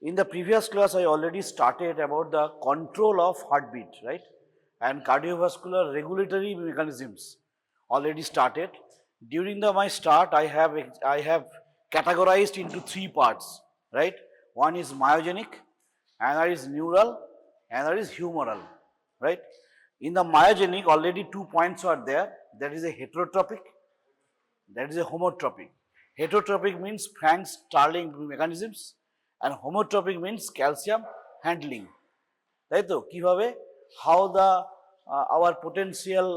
In the previous class, I already started about the control of heartbeat, right? And cardiovascular regulatory mechanisms already started. During my start, I have categorized into three parts, right? One is myogenic, another is neural, another is humoral, right? In the myogenic, already 2 points are there. That is a heterotropic, that is a homotropic. Heterotropic means Frank Starling mechanisms and homotropic means calcium handling. তাই তো কিভাবে how the our potential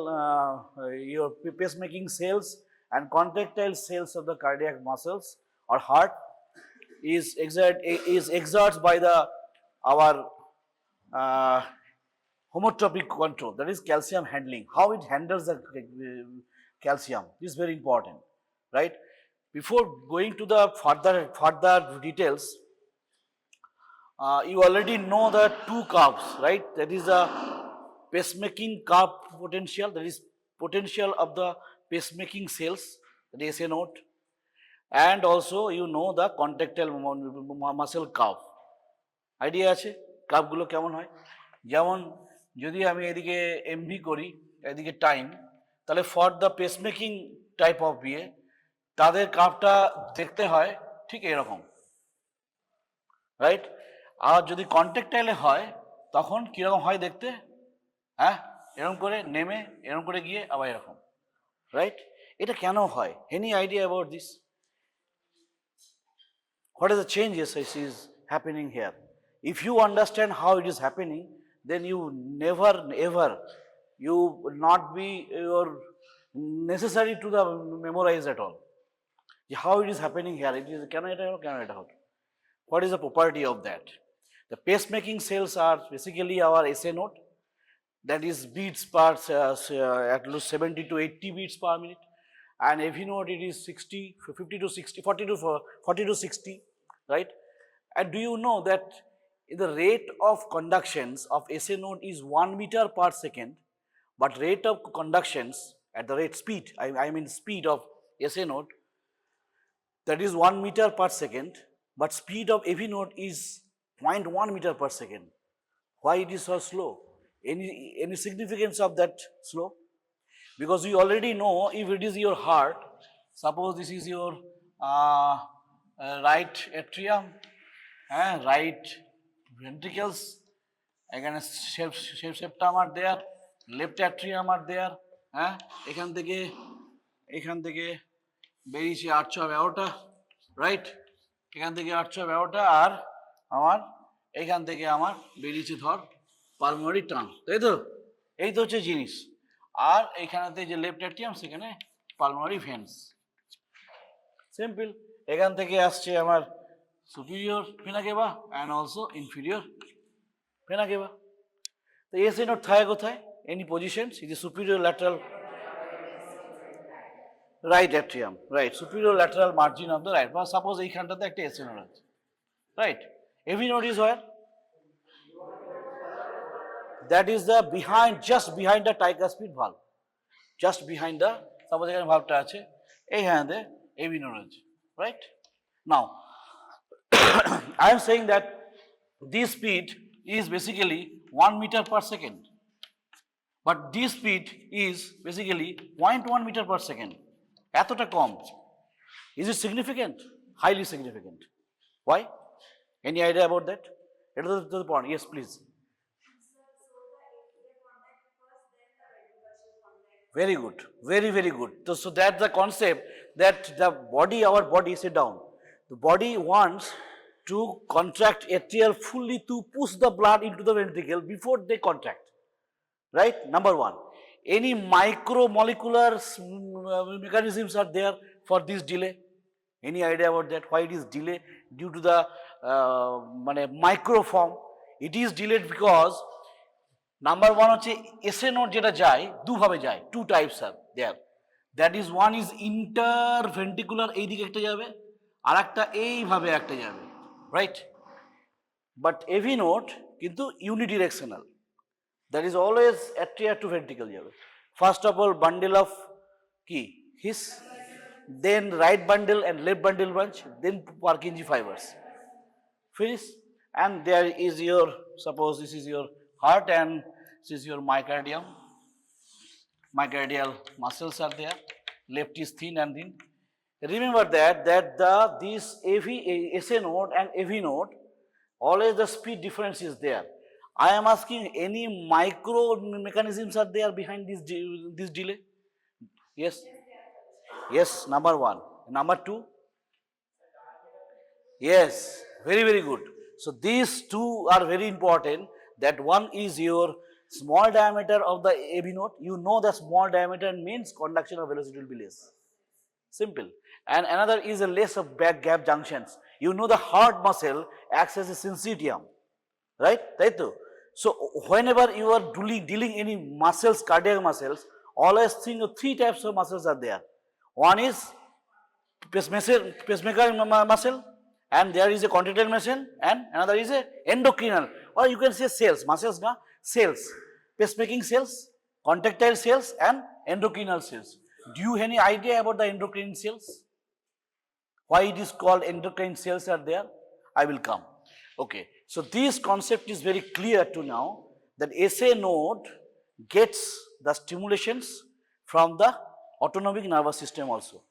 your pacemaking cells and contractile cells of the cardiac muscles or heart is exerts by the our uh, homotropic control, that is calcium handling, how it handles the calcium is very important, right? Before going to the further details, you already know the two curves, right? That is the pacemaking curve potential, that is potential of the pacemaking cells, that is SA node, and also you know the contractile muscle curve. Idea আছে কার্ভগুলো কেমন হয়? যেমন যদি আমি এদিকে MV করি, এদিকে time, তাহলে ফর দ্য পেসমেকিং টাইপ অফ বিয়ে তাদের কার্ভটা দেখতে হয় ঠিক এরকম, রাইট? আর যদি কন্ট্রাক্টাইলে হয় তখন কীরকম হয় দেখতে? হ্যাঁ, এরকম করে নেমে এরকম করে গিয়ে আবার এরকম, রাইট? এটা কেন হয়? Any idea about this? What is the changes which is happening here? If you understand how it is happening, then you never ever you will not be your necessary to the memorize at all. How it is happening here? It is can it out? What is the property of that? The pacemaking cells are basically our SA node, that is beats per at least 70 to 80 beats per minute, and AV node it is 60, 50 to 60, 40 to 60, right? And do you know that the rate of conductions of SA node is 1 meter per second, but rate of conductions at the rate speed, I mean speed of SA node, that is 1 meter per second, but speed of AV node is 0.1 meter per second. Why it is so slow? Any significance of that slow? Because we already know if it is your heart, suppose this is your right atrium, right ventricles, again septum are there, left atrium are there, এখান থেকে বেরিয়েছে arch of aorta, right? এখান থেকে arch of aorta আর আমার এখান থেকে আমার বেরিয়েছে ধর পালমোনারি ট্রাঙ্ক, তাই তো? এই তো হচ্ছে জিনিস। আর এইখানেতে যে লেফট অ্যাট্রিয়াম সেখানে পালমোনারি ভেন্স, সিম্পল। এখান থেকে আসছে আমার superior vena cava and also inferior vena cava. তো এসএ নোড থাকে কোথায়? Any positions, is a superior lateral right atrium, right, superior lateral margin of the right. But suppose এইখানটাতে একটা এসএ নোড আছে, right? AV node is where? That is the behind, just behind the tricuspid valve, just behind the, suppose এখানে ভালভটা আছে, এইখানে AV node আছে, right? Now I am saying that this speed is basically 1 meter per second, but this speed is basically 0.1 meter per second. এতটা কম। Is it significant? Highly significant. Why? Any idea about that? It is the point. Yes, please. Very good. Very, very good. So that's the concept that the body, our body, sit down. The body wants to contract atrial fully to push the blood into the ventricle before they contract. Right? Number one. Any micromolecular mechanisms are there for this delay? Any idea about that? Why it is delay? Due to the microform. It is delayed because number one হচ্ছে SA node যেটা যায় দুভাবে যায়, two types are there. That is one is interventricular, এইদিকে একটা যাবে, আর একটা এইভাবে একটা যাবে, right? But AV node কিন্তু unidirectional. That is always atria to ventricle যাবে। First of all bundle of কি his, then right bundle and left bundle branch, then Purkinje fibers, finish. and there is your, suppose this is your heart and this is your myocardium. Myocardial muscles are there, left is thin and thin. Remember that this SA node and AV node, always the speed difference is there. I am asking, any micro mechanisms are there behind this delay? Yes? Yes, number one. Number two? Yes, very, very good. So these two are very important. That one is your small diameter of the AV node. You know the small diameter means conduction of velocity will be less. Simple. And another is a less of back gap junctions. You know the heart muscle acts as a syncytium, right? So whenever you are dealing any muscles, cardiac muscles, always think of three types of muscles are there. One is pacemaker muscle, and there is a contractile muscle, and another is a endocrinal, or you can say cells, muscles, na? Cells, pacemaking cells, contractile cells, and endocrinal cells. Do you have any idea about the endocrine cells? Why it is called endocrine cells are there? I will come. Okay, so this concept is very clear to now, that SA node gets the stimulations from the autonomic nervous system also,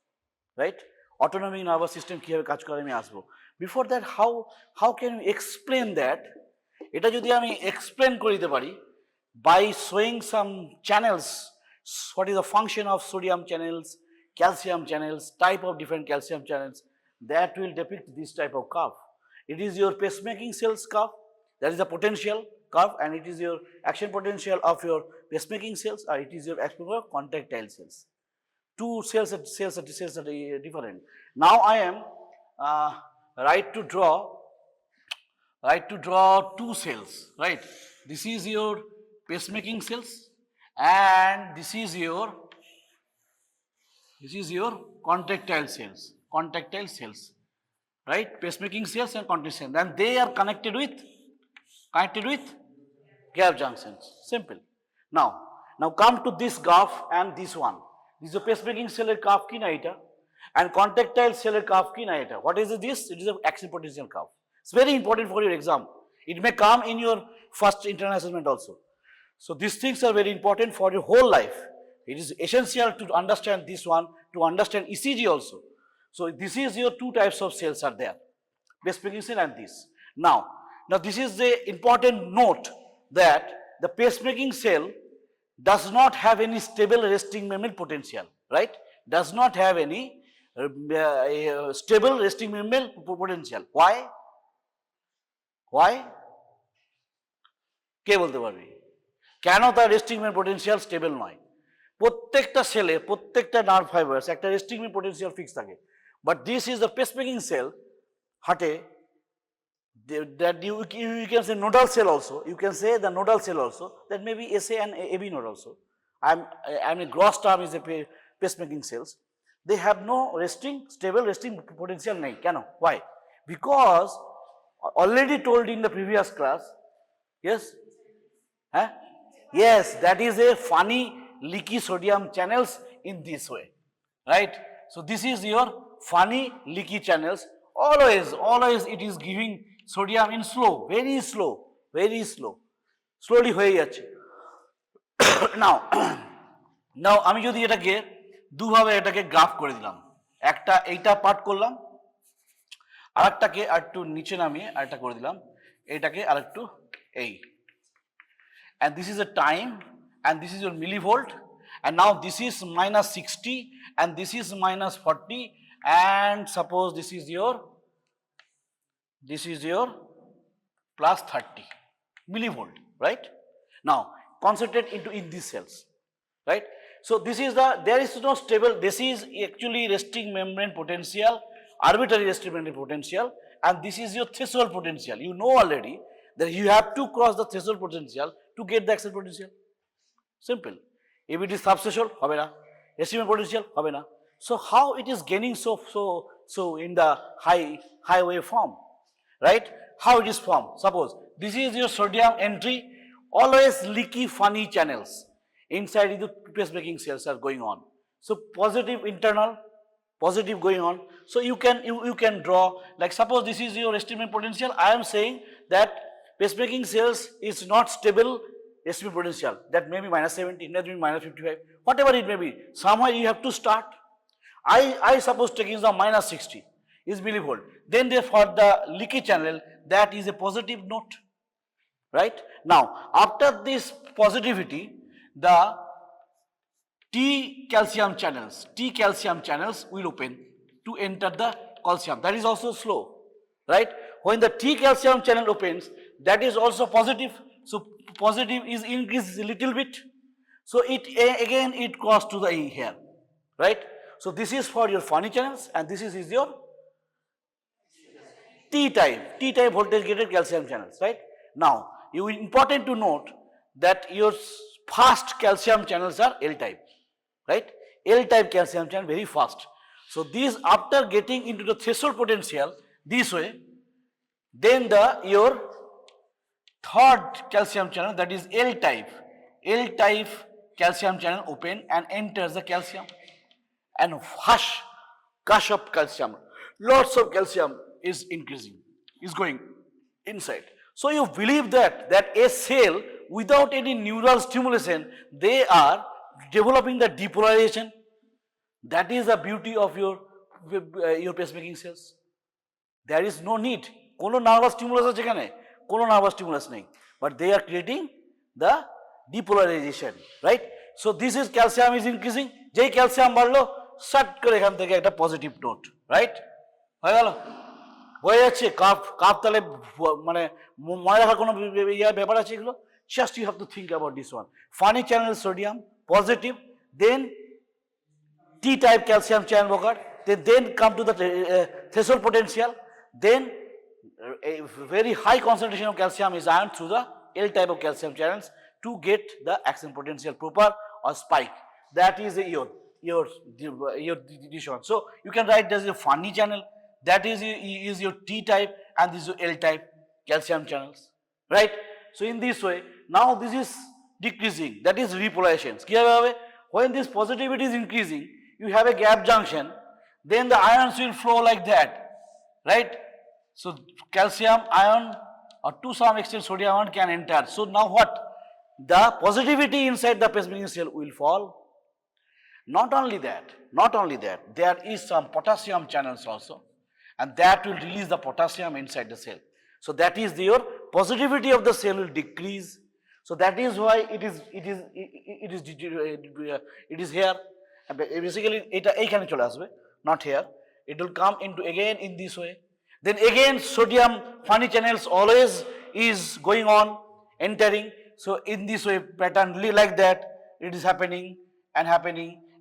right? Autonomic nervous system কিভাবে কাজ করে আমি আসবো. Before that, how can we explain that? এটা যদি আমি explain করিতে পারি by showing some channels, what is the function of sodium channels, calcium channels, type of different calcium channels, that will depict this type of curve. It is your pacemaking cells curve, that is the potential curve, and it is your action potential of your pacemaking cells, or it is your action of contractile cells. Two cells are different. Now I am right to draw two cells, right? This is your pacemaking cells, and this is your contractile cells, right? Pacemaking cells and contractile cells, and they are connected with gap junctions. Simple. Now come to this graph and this one. This is a pacemaking cell curve ki na eta, and contractile cell curve ki na eta. What is this? It is an action potential curve. It's very important for your exam. It may come in your first internal assessment also. So these things are very important for your whole life. It is essential to understand this one, to understand ECG also. So this is your two types of cells are there, pacemaking cell and this. Now this is the important note, that the pacemaking cell does not have any stable resting membrane potential, right? Does not have any stable resting membrane potential. Why? কে বলতে পারবি কেন তার resting membrane potential stable নয়? প্রত্যেকটা সেলে, প্রত্যেকটা nerve fibres একটা resting membrane potential fix থাকে, but this is the pacemaking cell হার্টে, that you can say nodal cell also, you can say the nodal cell also, that may be SA and AB node also. I mean gross term is the pacemaking cells. They have no stable resting potential nahi. Keno? Why? Because already told in the previous class, yes? Yes, that is a funny leaky sodium channels in this way, right? So this is your funny leaky channels. Always it is giving sodium in slow, very slowly হয়ে যাচ্ছে. now আমি যদি এটাকে দুভাবে এটাকে graph করে দিলাম, একটা এইটা পার্ট করলাম, আরেকটাকে আরেকটু নিচে নামিয়ে আরেকটা করে দিলাম, এইটাকে আরেকটু এই, and this is a time, and this is your millivolt, and now this is minus 60 and this is minus 40, and suppose this is your plus 30 millivolt, right? Now concentrate in these cells, right? So this is there is no stable, this is actually resting membrane potential, arbitrary resting membrane potential, and this is your threshold potential. You know already that you have to cross the threshold potential to get the action potential. Simple. If it is subthreshold, hobe na. Resting membrane potential, hobe na. So how it is gaining so in the high wave form, right? How it is formed? Suppose this is your sodium entry, always leaky funny channels inside the pacemaking cells are going on. So positive internal, positive going on. So you can draw, like suppose this is your resting membrane potential. I am saying that pacemaking cells is not stable SPM potential. That may be minus 70, that may be minus 55, whatever it may be. Somewhere you have to start. I suppose taking the minus 60 is millivolt. Then for the leaky channel, that is a positive note, right? Now, after this positivity, the T calcium channels will open to enter the calcium. That is also slow, right? When the T calcium channel opens, that is also positive. So positive is increased a little bit. So again it cross to the E here, right? So this is for your funny channels, and this is your T type voltage gated calcium channels, right? Now, important to note that your fast calcium channels are L type, right? L type calcium channel very fast. So these, after getting into the threshold potential this way, then your third calcium channel, that is L type calcium channel open and enters the calcium, and gush of calcium, lots of calcium is increasing, is going inside. So you believe that a cell without any neural stimulation, they are developing the depolarization. That is the beauty of your pacemaking cells. There is no need, কোনো nervous stimulus আছে এখানে, কোনো nervous stimulus নেই, but they are creating the depolarization, right? So this is calcium is increasing, যেই calcium বাড়লো short করে এখান থেকে একটা পজিটিভ নোট, রাইট? হয়ে গেল, হয়ে যাচ্ছে। কাপ তাহলে মানে মনে রাখার কোনো ব্যাপার আছে এগুলো? Just you have to think about this one. Funny channel sodium positive, then T type calcium channel occurred, they then come to the threshold potential, then a very high concentration of calcium is ion through the L type of calcium channels to get the action potential proper or spike. That is this one. So you can write this is a funny channel, that is your T type, and this is your L type calcium channels, right? So in this way, now this is decreasing, that is repolarization. When this positivity is increasing, you have a gap junction, then the ions will flow like that, right? So calcium ion or to some extent sodium ion can enter. So now what? The positivity inside the pacemaking cell will fall. Not only that, there is some potassium channels also, and that will release the potassium inside the cell. So that is your positivity of the cell will decrease. So that is why it is here. Basically এটা এইখানে চলে আসবে, not here. It will come into again in this way. Then again sodium funny channels always is going on entering. So in this way pattern like that it is happening,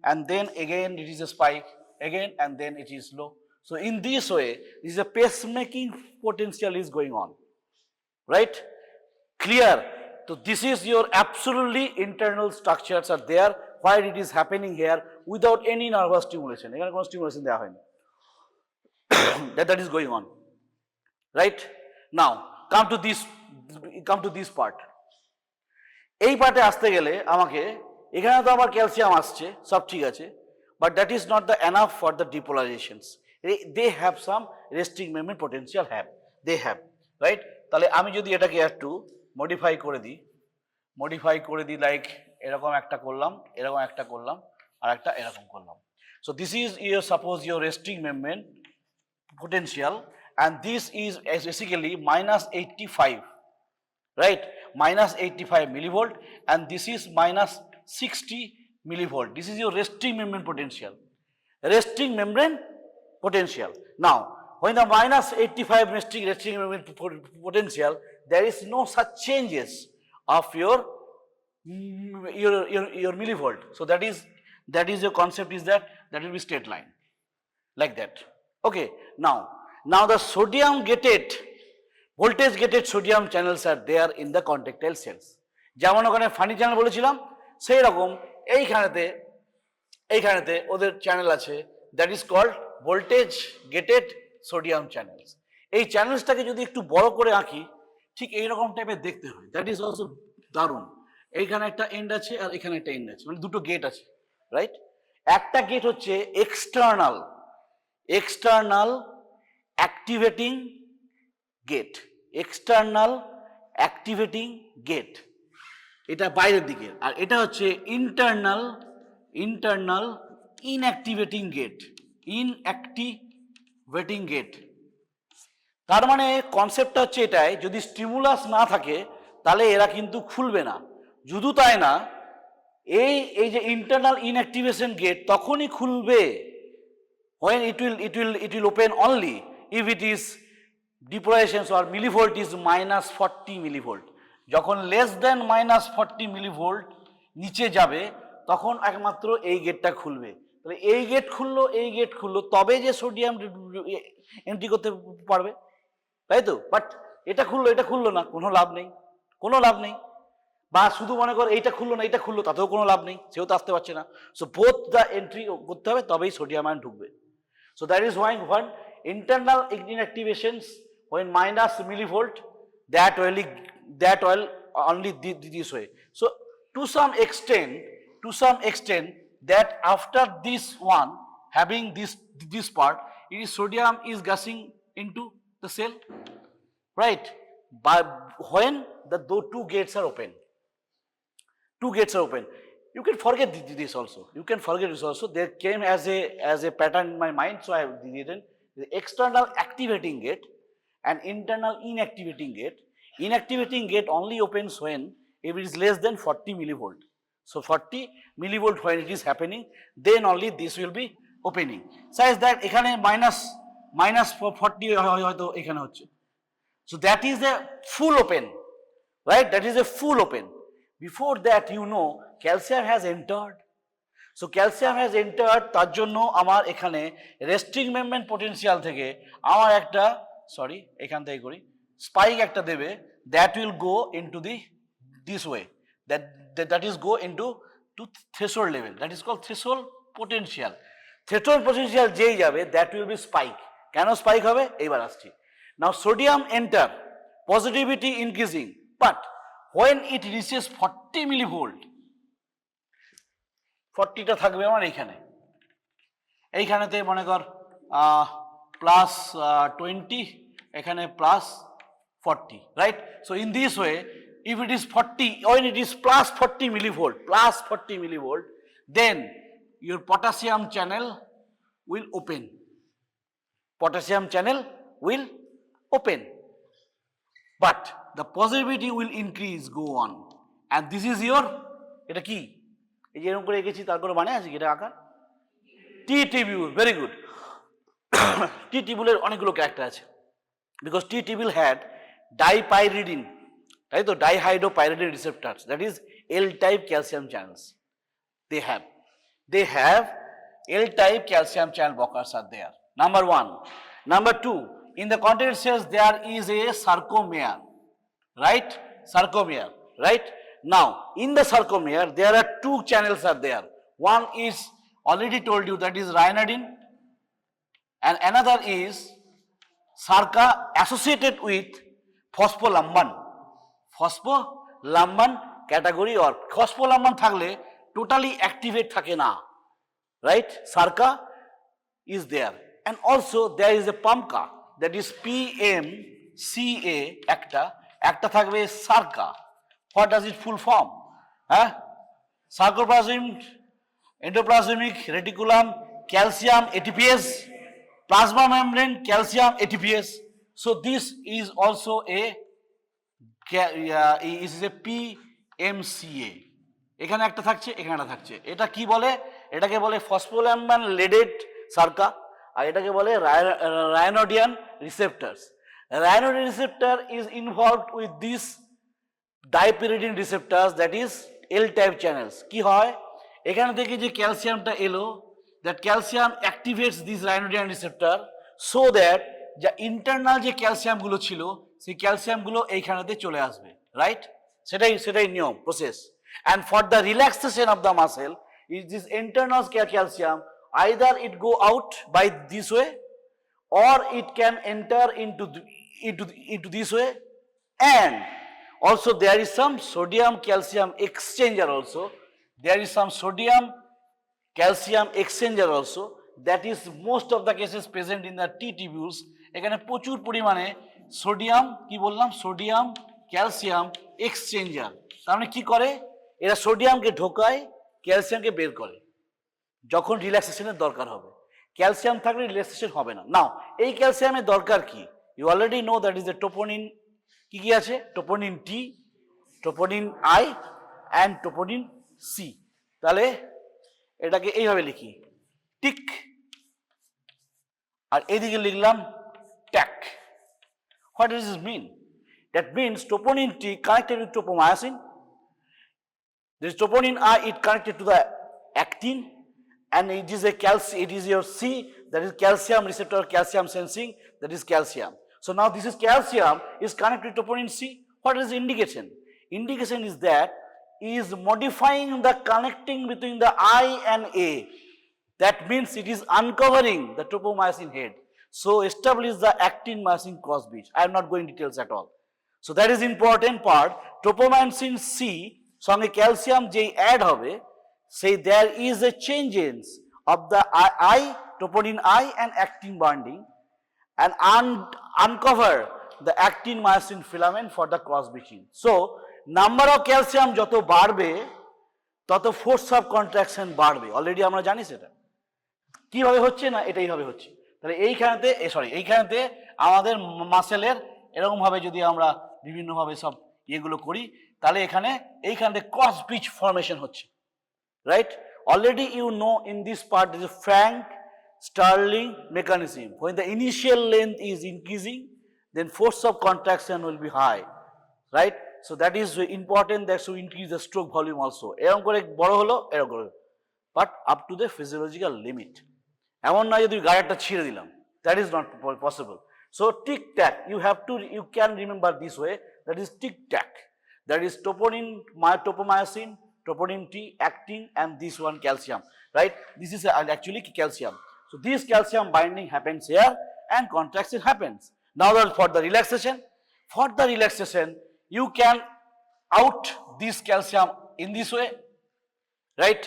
and then again it is a spike again, and then it is low. So in this way, this is a pacemaking potential is going on, right? Clear? So this is your absolutely internal structures are there, while it is happening here without any nervous stimulation. এখানে কোনো stimulation দেওয়া হয়নি, that is going on, right? Now come to this part. এই পার্টে আসতে গেলে আমাকে এখানে তো আবার ক্যালসিয়াম আসছে, সব ঠিক আছে, but that is not the enough for the depolarizations. They have some resting membrane potential they have, right? তাহলে আমি যদি এটাকে একটু মডিফাই করে দিই লাইক এরকম একটা করলাম, আর একটা এরকম করলাম. So this is your suppose your resting membrane potential, and this is basically minus 85, right? Minus 85 millivolt, and this is minus 60 millivolt. This is your resting membrane potential. Now, when the minus 85 resting membrane potential, there is no such changes of your millivolt. So that is your concept is that will be straight line like that. Okay, now the sodium gated voltage gated sodium channels are there in the contractile cells. যেমন ওখানে funny channel বলেছিলাম, সেই রকম এইখানেতে ওদের channel আছে, that is called voltage gated sodium channels. এই চ্যানেলসটাকে যদি একটু বড় করে আঁকি, ঠিক এইরকম টাইপের দেখতে হয়, that is also দারুণ। এইখানে একটা এন্ড আছে আর এখানে একটা এন্ড আছে, মানে দুটো গেট আছে, রাইট? একটা গেট হচ্ছে external activating gate, external activating gate, এটা বাইরের দিকে, আর এটা হচ্ছে internal inactivating gate, inactivating gate. তার মানে কনসেপ্টটা হচ্ছে এটাই, যদি স্টিমুলাস না থাকে তাহলে এরা কিন্তু খুলবে না। শুধু তাই না, এই যে ইন্টারনাল ইনঅ্যাক্টিভেশন গেট তখনই খুলবে when it will open only if it is depolarization or millivolt is -40 millivolt। যখন লেস দেন -40 millivolt নিচে যাবে তখন একমাত্র এই গেটটা খুলবে। তাহলে এই গেট খুললো তবে যে সোডিয়াম এন্ট্রি করতে পারবে, তাই তো? বাট এটা খুললো না, কোনো লাভ নেই। বা শুধু মনে কর এইটা খুললো তাতেও কোনো লাভ নেই, সেও তো আসতে পারছে না। সো বোথ দ্য এন্ট্রি করতে হবে, তবেই সোডিয়াম আয়ন ঢুকবে। So that is why when internal inactivations when minus millivolt, that will only this way. So to some extent that after this one having this part, it is sodium is gushing into the cell, right? But when the two gates are open, you can forget this also. There came as a pattern in my mind, so I have written the external activating gate and internal inactivating gate. Inactivating gate only opens when if it is less than 40 millivolt. So 40 millivolt when it is happening, then only this will be opening. Such that এখানে minus 40 হয়তো এখানে হচ্ছে। So that is a full open, right? That is a full open. Before that, calcium has entered. So calcium has entered, তার জন্য আমার এখানে resting membrane potential থেকে আমার একটা এখান থেকে করি স্পাইক একটা দেবে, that will go into this way, that is go into to threshold level, that is called threshold potential যেই যাবে that will be spike। কেন স্পাইক হবে এইবার আসছি। Now sodium enter, positivity increasing, but when it reaches 40 millivolt, 40টা থাকবে আমার এইখানেতে মনে কর +20, এখানে +40, right? So in this way, if it is 40, when it is +40 millivolt, then your potassium channel will open. But the positivity will increase, go on, and this is your, এটা কি এই যে এরকম করে এঁকেছি তার কোনো মানে আছে কি এটা আকার? টি টিবিউল, ভেরি গুড। টি টিবিউলের অনেকগুলো ক্যারেক্টার আছে, বিকজ টি টিবিউল হ্যাড ডাইপাইরিডিন, তাই তো, dihydropyridine receptors, that is L type calcium channels they have L type calcium channel blockers are there, number 1. Number 2, in the content it says there is a sarcomere, right? Now in the sarcomere there are two channels are there. One is already told you, that is ryanodine, and another is sarca associated with phospholamban category, or phospholamban থাকলে totally activate থাকে না, right? Sarca is there, and also there is a PAMCA, that is PMCA, একটা থাকবে sarca. What does it full form? Sarcoplasm, endoplasmic reticulum, calcium ATPase, plasma membrane, calcium ATPase. So this is also a PMCA. এখানে একটা থাকছে, এখানে একটা থাকছে। এটা কি বলে? এটাকে বলে ফসফোল্যাম্বান লেডেড সার্কা, আর এটাকে বলে ryanodine receptors. Ryanodine receptor is involved with this dihydropyridine receptors, that is L type channels. কি হয়, এখানে থেকে যে ক্যালসিয়ামটা এলো, that calcium activates this ryanodine receptor, so that যা ইন্টারনাল যে ক্যালসিয়ামগুলো ছিল সেই ক্যালসিয়ামগুলো এইখানেতে চলে আসবে, রাইট? সেটাই নিয়ম, process. And for the relaxation of the muscle, is this internal calcium, either it go out by this way, or it can enter into this way, and also there is some sodium calcium exchanger also. There is some sodium calcium exchanger also, that is most of the cases present in the T tubules. এখানে প্রচুর পরিমাণে sodium কি বললাম, sodium calcium exchanger. তার মানে কি করে, এরা সোডিয়ামকে ঢোকায়, ক্যালসিয়ামকে বের করে যখন রিল্যাক্সেশনের দরকার হবে। ক্যালসিয়াম থাকলে রিল্যাক্সেশন হবে না। নাও এই ক্যালসিয়ামের দরকার কি, you already know that is a troponin, কি কি আছে, troponin T, troponin I and troponin C. তাহলে এটাকে এইভাবে লিখি, টিক, আর এইদিকে লিখলাম tack. What does this mean? That means troponin T connected with tropomyosin, this troponin I, it connected to the actin, and it is a it is your C, that is calcium receptor, calcium sensing, that is calcium. So now this is calcium is connected to troponin C. What is the indication? Indication is that is modifying the connecting between the I and A. That means it is uncovering the tropomyosin head. So establish the actin myosin cross bridge. I am not going details at all. So that is important part. Tropomyosin C সঙ্গে calcium যেই add হবে, সেই there is a changes of the I, troponin I and actin bonding, and uncover the actin myosin filament for the cross bridging. So number of calcium যত বাড়বে তত force of contraction বাড়বে, already আমরা জানি সেটা। কিভাবে হচ্ছে না, এটাই ভাবে হচ্ছে। তাহলে এইখানেতে এইখানেতে আমাদের মাসেলের এরকম ভাবে যদি আমরা বিভিন্ন ভাবে সব এগুলো করি, তাহলে এখানে এইখানে ক্রস ব্রিজ ফর্মেশন হচ্ছে, right? Already you know in this part is Frank Starling mechanism. when the initial length is increasing, then force of contraction will be high, right? So that is important, that should increase the stroke volume also. এরকম করে বড় হলো, এরকম করে, but up to the physiological limit. এমন নয় যদি গাড়িটা ছিঁড়ে দিলাম, that is not possible. So tick tack, you can remember this way, that is tic tac, that is troponin, topomyosin, troponin T, actin, and this one calcium, right? This is actually calcium. So this calcium binding happens here and contraction happens. Now for the relaxation, you can out this calcium in this way, right?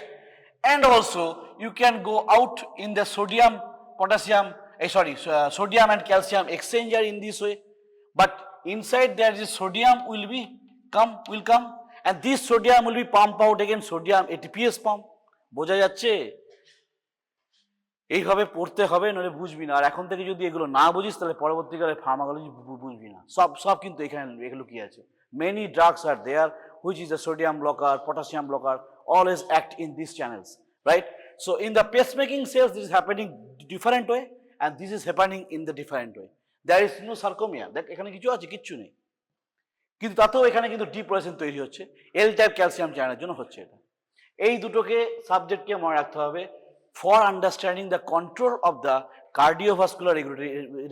And also you can go out in the sodium potassium, sodium and calcium exchanger in this way, but inside there is sodium will come, and this sodium will be pumped out again, sodium ATPase pump. বোঝা যাচ্ছে? এইভাবে পড়তে হবে, নইলে বুঝবি না। আর এখন থেকে যদি এগুলো না বুঝিস তাহলে পরবর্তীকালে ফার্মাকোলজি বুঝবি না। সব কিন্তু এখানে এগুলো কি আছে, many drugs are there which is a sodium blocker, potassium blocker, always act in these channels, right? So in the pacemaking cells this is happening different way, and this is happening in the different way. There is no sarcomere, দেখ এখানে কিছু আছে, কিচ্ছু নেই, কিন্তু তাতেও এখানে কিন্তু ডিপ্রেশন তৈরি হচ্ছে, এল টাইপ ক্যালসিয়াম চ্যানেলের জন্য হচ্ছে এটা। এই দুটোকে সাবজেক্টকে মনে রাখতে হবে for understanding the control of the cardiovascular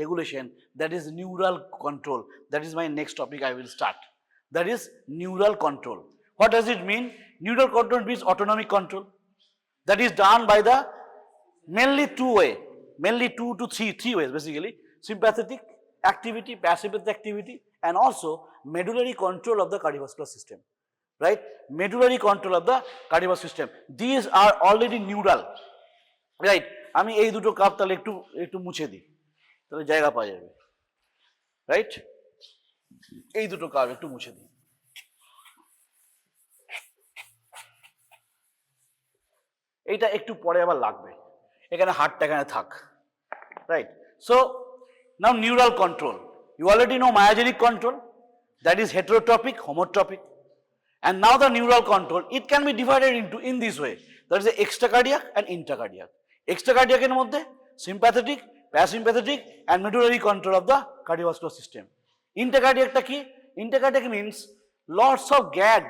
regulation, that is neural control. That is my next topic I will start, that is neural control. What does it mean? Neural control means autonomic control, that is done by the mainly two to three ways basically: sympathetic activity, parasympathetic activity, and also medullary control of the cardiovascular system, right? Medullary control of the cardiovascular system, these are already neural, right? আমি এই দুটো cup তাহলে একটু মুছে দিই, তাহলে জায়গা পাওয়া যাবে, রাইট? এই দুটো কাপ একটু মুছে দিই। এইটা একটু পরে আবার লাগবে, এখানে হাতটা এখানে থাক, right? So now neural control, you already know myogenic control, that is heterotropic, homotropic, and now the neural control, it can be divided into in this way, that is the extracardiac and intracardiac. Extracardiac এর মধ্যে sympathetic, parasympathetic, and medullary control of the cardiovascular system. Intracardiac টা কি? Intracardiac means lots of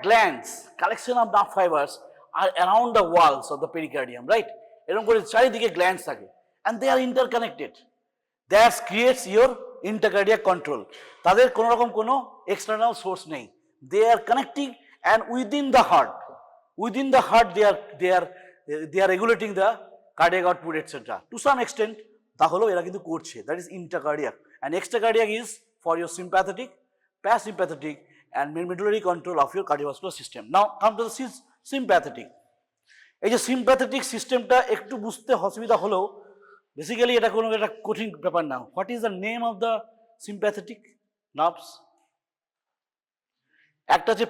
glands, collection of nerve fibers are around the walls of the pericardium, right? এরকম করে চারিদিকে glands থাকে, and they are interconnected. That creates your intracardiac control. তাদের কোনো রকম কোনো external source নেই, they are connecting, and within the heart they are regulating the cardiac output, etc. To some extent তাহলে এরা কিন্তু করছে, that is intracardiac. And extracardiac is for your sympathetic, parasympathetic, and medullary control of your cardiovascular system. Now come to the sympathetic. এই যে sympathetic সিস্টেমটা একটু বুঝতে অসুবিধা হলেও বেসিক্যালি এটা কোনো একটা কঠিন ব্যাপার না। What is the name of the sympathetic? Nerves. একটা হচ্ছে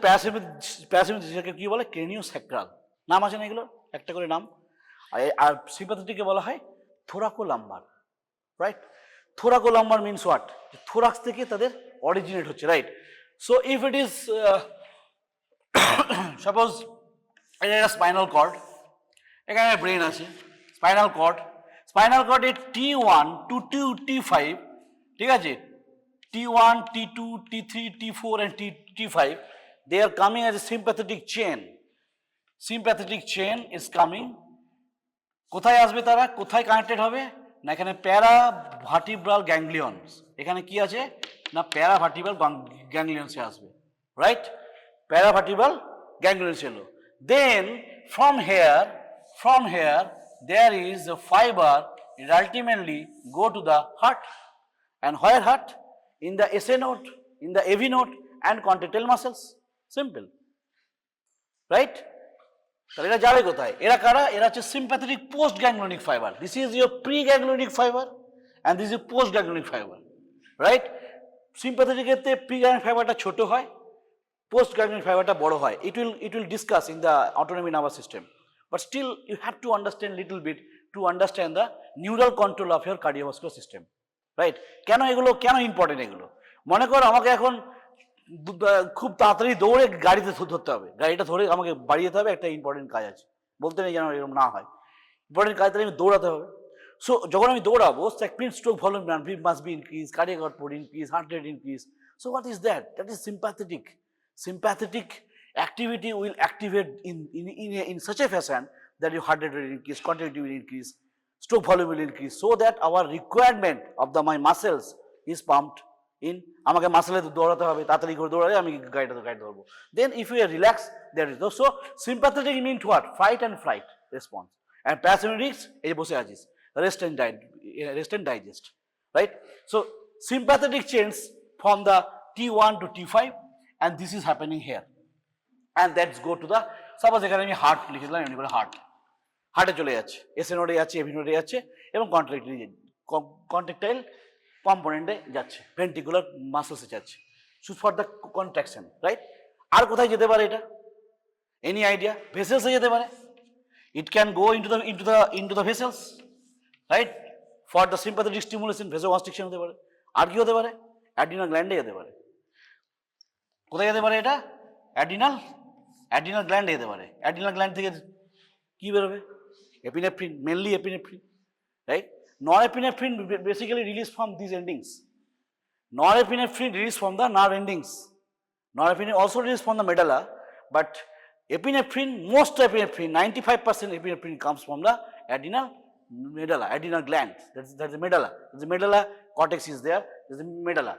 প্যারাসিম্পাথেটিক কি বলে, ক্রেনিওস্যাক্রাল, নাম আছে না এগুলো, একটা করে নাম। আর সিম্প্যাথেটিককে বলা হয় thoracolumbar, right? Thoracolumbar means what, thorax থেকে তাদের অরিজিনেট হচ্ছে, right? So if it is suppose এটা একটা স্পাইনাল কর্ড, এখানে ব্রেন আছে, স্পাইনাল কর্ড, স্পাইনাল কর্ডে T1 to T5, ঠিক আছে, T1, T2, T3, T4 and T5, they are coming as a sympathetic chain. Sympathetic chain is coming. কোথায় আসবে তারা, কোথায় কানেক্টেড হবে না, এখানে প্যারাভার্টিব্রাল গ্যাংলিয়নস, এখানে কি আছে না প্যারাভার্টিব্রাল গ্যাংলিয়নসে আসবে, রাইট? প্যারাভার্টিব্রাল গ্যাংলিয়নস এলো। দেন from here there is a fiber, it ultimately go to the heart, and where heart, in the SA node, in the AV node and contractile muscles, simple, right? তাহলে এরা যাবে কোথায়, এরা কারা, এরা হচ্ছে sympathetic post ganglionic fibre. This is your pre ganglionic fibre and this is post ganglionic fibre, right? Sympathetic ক্ষেত্রে pre ganglionic ফাইবারটা ছোট হয়, পোস্ট গ্যাংলিয়নিক ফাইবারটা বড় হয়। It will discuss in the autonomic nervous system, but still you have to understand little bit to understand the neural control of your cardiovascular system, right? কেন এগুলো, কেন ইম্পর্টেন্ট এগুলো? মনে করো আমাকে এখন খুব তাড়াতাড়ি দৌড়ে গাড়িতে ধরতে হবে, গাড়িটা ধরে আমাকে বাড়ি যেতে হবে, একটা ইম্পর্টেন্ট কাজ আছে, বলতে নেই যেন এরকম না হয়, ইম্পর্টেন্ট কাজ, তাহলে আমি দৌড়াতে হবে। সো যখন আমি দৌড়াবো, সেকপিন stroke volume must be increase, cardiac output increase, heart rate increase. So what is that? That is sympathetic. Sympathetic activity will activate in such a fashion that your heart rate will increase, contractility will increase, stroke volume will increase, so that our requirement of my muscles is pumped in. আমাকে মাসেলে দৌড়াতে হবে, তাড়াতাড়ি করে দৌড়ালে আমি গাড়ি ধরবো। Then if you are relax, that is so sympathetic mean what, fight and flight response, and parasympathetics এই যে বসে আছিস, rest and digest, right? So sympathetic chains from the T1 to T5 and this is happening here, and let's go to the, suppose এখানে আমি heart লিখে দিলাম, এমনি করে হার্টে চলে যাচ্ছে, এসএ নোডে যাচ্ছে, এভি নোডে যাচ্ছে এবং কন্ট্রাক্টাইল কম্পোনেন্টে যাচ্ছে, ভেন্ট্রিকুলার মাসলসে যাচ্ছে, ফর দ্য কন্ট্রাকশন, রাইট? আর কোথায় যেতে পারে এটা, এনি আইডিয়া? ভেসেলসে যেতে পারে, it can go into the vessels, right? For the sympathetic stimulation, vasoconstriction হতে পারে। আর কি হতে পারে? অ্যাড্রিনাল গ্ল্যান্ডে যেতে পারে। কোথায় যেতে পারে এটা? অ্যাড্রিনাল গ্ল্যান্ডে যেতে পারে। অ্যাড্রিনাল গ্ল্যান্ড থেকে কি বেরোবে? Epinephrine, mainly epinephrine, right? Norepinephrine basically released from these endings. Norepinephrine released from the nerve endings. Norepinephrine also released from the medulla, but epinephrine, most epinephrine, 95% epinephrine comes from the adrenal medulla, adrenal gland. That's the medulla. The medulla cortex is there. There's the medulla.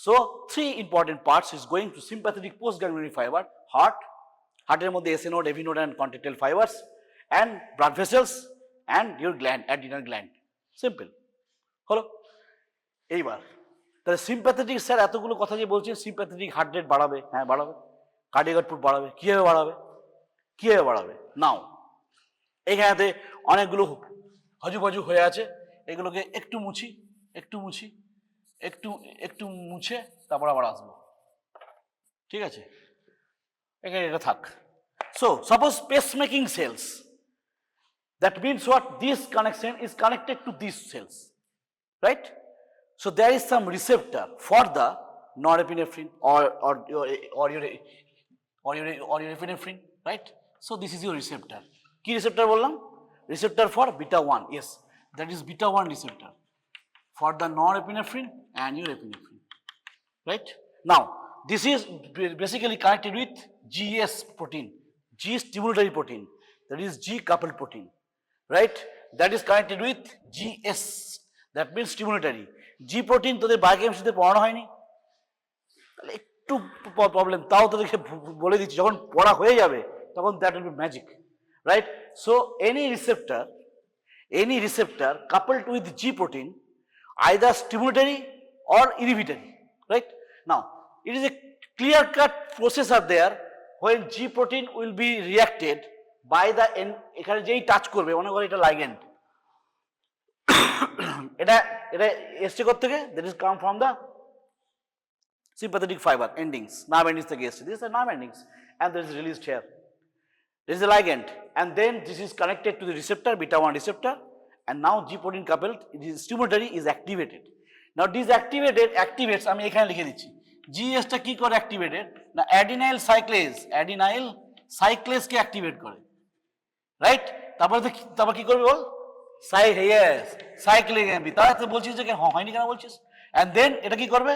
So three important parts is going to sympathetic postganglionic fiber, hearter মধ্যে SA node, AV node and contractile fibers, and blood vessels and your gland, adrenal gland. Simple হলো। এইবার তাহলে sympathetic, sir এতগুলো কথা যে বলছেন, sympathetic heart rate বাড়াবে, হ্যাঁ বাড়াবে, কার্ডিয়াক আউটপুট বাড়াবে, কীভাবে বাড়াবে? নাও এইখানেতে অনেকগুলো হজু হয়ে আছে, এগুলোকে একটু মুছে তারপর আবার আসবো, ঠিক আছে? এখানে এটা থাক। So suppose pacemaking cells, that means what, this connection is connected to these cells, right? So there is some receptor for the norepinephrine or your epinephrine, right? So this is your receptor. Key receptor bollam? Receptor for beta 1, yes, that is beta 1 receptor for the norepinephrine and your epinephrine, right? Now this is basically connected with GS protein, G stimulatory protein, that is G coupled protein, right? That is connected with GS, that means stimulatory. G protein তোদের বায়োকেমিস্ট্রিতে পড়ানো হয়নি, তাহলে একটু problem, তাও তোদেরকে বলে দিচ্ছি, যখন পড়া হয়ে যাবে তখন that will be magic, right? So any receptor coupled with G protein, either stimulatory or inhibitory, right? Now it is a clear cut process are there when G protein will be reacted by the এখানে যেই touch করবে, মনে করো এটা লাইগ্যান্ড, এটা এসছে কোথা থেকে, that is come from the sympathetic fiber endings, nerve endings থেকে এসছে, these are nerve endings and there is released here. There is a ligand and then this is connected to the receptor, beta 1 receptor, and now G protein coupled, it is stimulatory is activated. Now this activated activates, আমি এখানে লিখে দিচ্ছি, GS টা কি করে activated না adenyl cyclase কে activate করে, right? তারপর কি করবে বল, সাইক্লিক এমপি, তাহলে বলছিস যে হয়নি কেন বলছিস? and then এটা কি করবে,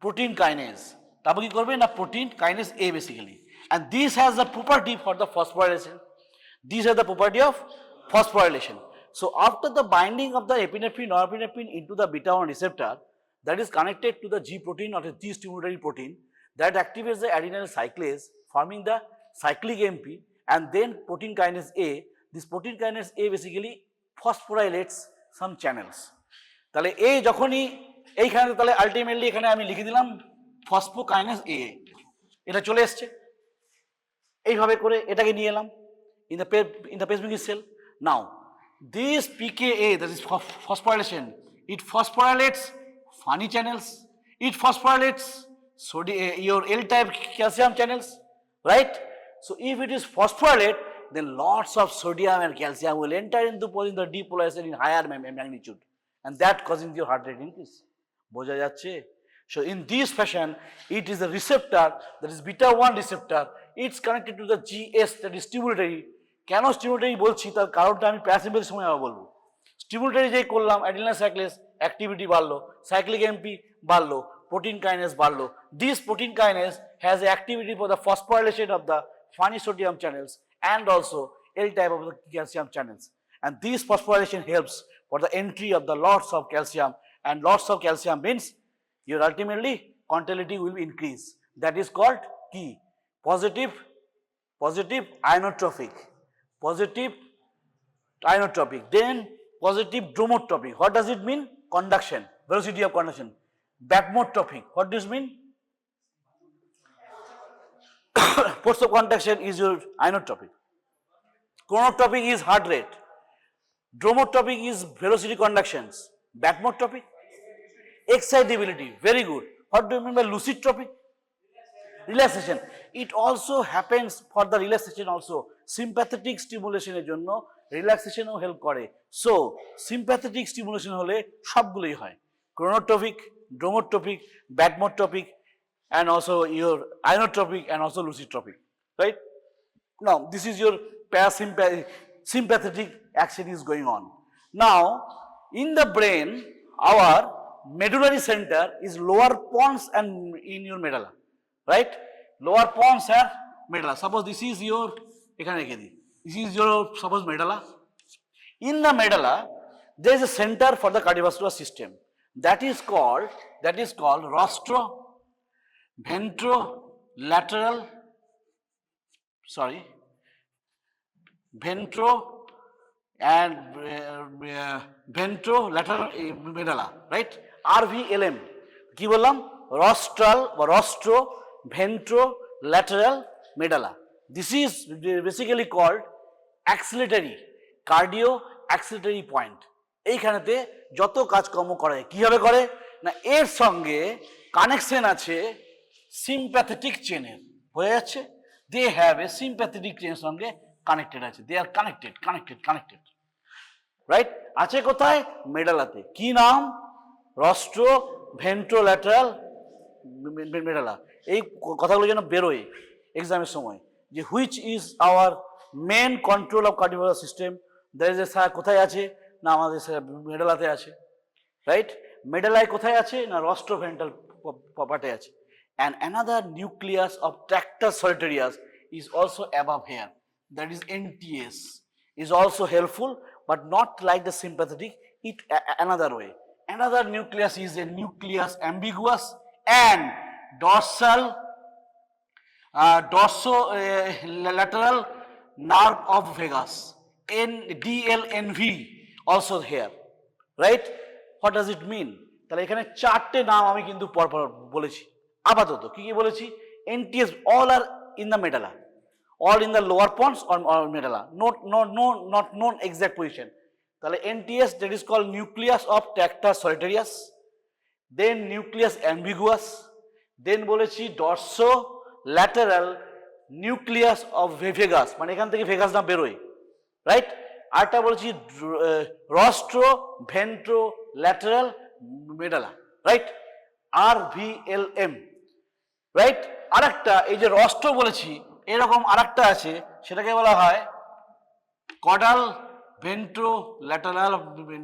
protein kinase, তারপর কি করবে না protein kinase A basically, and this has the property for the phosphorylation. These are the property of phosphorylation. So after the binding of the epinephrine norepinephrine into the beta 1 receptor that is connected to the G protein or the G stimulatory protein that activates the adenyl cyclase forming the cyclic MP, and then protein kinase A, this protein kinase A basically phosphorylates some channels. তাহলে এই যখনই এইখানে, তাহলে ultimately এখানে আমি লিখে দিলাম ফসফোকাইনেজ A, এটা চলে এসছে এইভাবে করে, এটাকে নিয়ে এলাম in the pacemaker cell. Now this pKa, that is phosphorylation, it phosphorylates funny channels, it phosphorylates your L-type calcium channels, right? So if it is phosphorylate, then lots of sodium and calcium will enter into the depolarization in higher magnitude, and that causing your heart rate increase. বোঝা যাচ্ছে? So in this fashion, it is a receptor, that is beta 1 receptor, it's connected to the GS, that is stimulatory. কেন stimulatory বলছি তার কারণটা আমি প্যারাসিম্পথেটিক সময় আবার বলবো। স্টিমুলেটরি যে করলাম, অ্যাড্রিনাল সাইক্লেস অ্যাক্টিভিটি বাড়লো, সাইক্লিক এমপি বাড়লো, প্রোটিন কাইনেস বাড়লো। This protein kinase has activity for the phosphorylation of the funny sodium channels and also L type of the calcium channels, and this phosphorylation helps for the entry of the lots of calcium, and lots of calcium means your ultimately contractility will increase. That is called key positive ionotropic, then positive dromotropic. What does it mean? Conduction, velocity of conduction. Backmotropic, what does it mean? Force of conduction is your ionotropic. Chronotropic is heart rate. Dromotropic is velocity conductions. Backmotropic, excitability. Very good. What do you mean by lucidtropic? Relaxation. It also happens for the relaxation also. Sympathetic stimulation এর জন্য relaxation ও help করে. So sympathetic stimulation হলে সবগুলোই হয়। Chronotropic, dromotropic, backmotropic, and also your ionotropic and also lucidtropic, right? Now this is your sympathetic action is going on. Now in the brain, our medullary center is lower pons and in your medulla, right? Lower pons and medulla. Suppose this is your, this is your suppose medulla. In the medulla there is a center for the cardiovascular system that is called ventrolateral medulla, right? RVLM কি বললাম, rostroventolateral medulla. This is basically called axillary, cardio axillary point. এইখানেতে যত কাজকর্ম করে কিভাবে করে না, এর সঙ্গে কানেকশন আছে সিম্প্যাথেটিক চেনের, হয়ে যাচ্ছে, দে হ্যাভ এ সিম্প্যাথেটিক চেনের সঙ্গে কানেক্টেড আছে, দে আর কানেক্টেড, রাইট? আছে কোথায়? মেডালাতে। কি নাম? Rostroventrolateral medulla. এই কথাগুলো যেন বেরোয় এক্সামের সময়, যে which is our main control of cardiovascular system. That is a কোথায় আছে না, আমাদের মেডালাতে আছে, রাইট? মেডালায় কোথায় আছে না, রস্ট্রোভেন্ট্রাল পার্টে আছে। And another nucleus of tractus solitarius is also above here, that is NTS, is also helpful but not like the sympathetic, it another way. Another nucleus is a nucleus ambiguous and dorsolateral nerve of vagus, DLNV also here, right? What does it mean? তাহলে এখানে চারটে নাম আমি কিন্তু পরপর বলেছি। আপাতত কি কি বলেছি? NTS, all are in the medulla, all in the lower pons or medulla, not known exact position. তাহলে NTS, that is called nucleus of tractus solitarius, then nucleus ambiguus, then বলেছি dorso lateral nucleus of vagus, মানে এখান থেকে vagus না বেরোয়, right. আরটা বলেছি rostro ventro lateral medulla, right, RVLM, right. আর একটা এই যে রস্ট্রো বলেছি, এরকম আর একটা আছে, সেটাকে বলা হয় কডাল ভেন্ট্রো ল্যাটারাল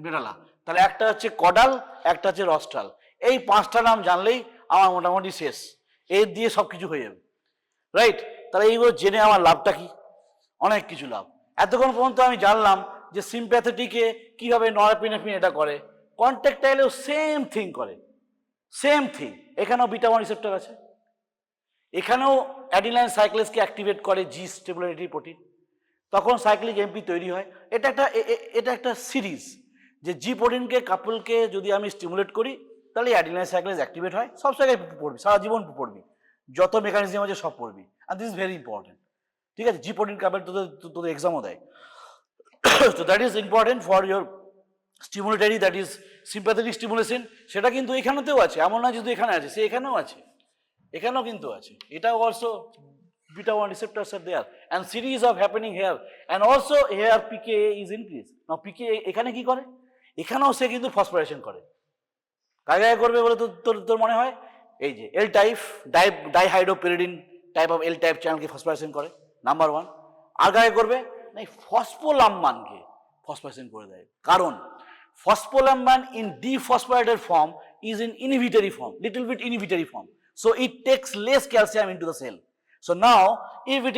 মেডালা। তাহলে একটা হচ্ছে কডাল, একটা হচ্ছে রস্ট্রাল। এই পাঁচটা নাম জানলেই আমার মোটামুটি শেষ, এর দিয়ে সব কিছু হয়ে যাবে, রাইট। তাহলে এইগুলো জেনে আমার লাভটা কি? অনেক কিছু লাভ। এতক্ষণ পর্যন্ত আমি জানলাম যে সিম্প্যাথেটিকে কিভাবে নরএপিনেফ্রিন এটা করে, কন্ট্রাকটাইলেও সেম থিং করে, সেম থিং। এখানেও বিটা 1 রিসেপ্টর আছে, এখানেও অ্যাডিনাইন সাইক্লেসকে অ্যাক্টিভেট করে জি স্টেবিলিটি প্রোটিন, তখন সাইক্লিক এমপি তৈরি হয়। এটা একটা সিরিজ, যে জি প্রোটিনকে কাপলকে যদি আমি স্টিমুলেট করি তাহলে অ্যাডিনাইন সাইক্লেস অ্যাক্টিভেট হয়। সব জায়গায় পড়বি, সারা জীবন পড়বি, যত মেকানিজম আছে সব পড়বি, আর দিস ইজ ভেরি ইম্পর্টেন্ট, ঠিক আছে। জি প্রোটিন কাপল তোদের এক্সামও দেয়, so that is important for your stimulatory, that is sympathetic stimulation। সেটা কিন্তু এখানেতেও আছে, এমন না যদি এখানে আছে, সে এখানেও আছে, এখানেও কিন্তু আছে। এটাও also beta 1 receptors are there and series of happening here, and also here PKA is increased. Now PKA এখানে কি করে? এখানেও সে কিন্তু ফসফোরাইলেশন করে। কাকে করবে বলে তোর মনে হয়? এই যে L type dihydropyridine type of L type চ্যানেলকে ফসফোরাইলেশন করে, নাম্বার 1। আর কাকে করবে? না, ফসফোলাম্বানকে ফসফোরাইলেশন করে দেয়। কারণ phospholamban in dephosphorylated form is in inhibitory form, little bit inhibitory form, so it takes less calcium into the cell. So now if it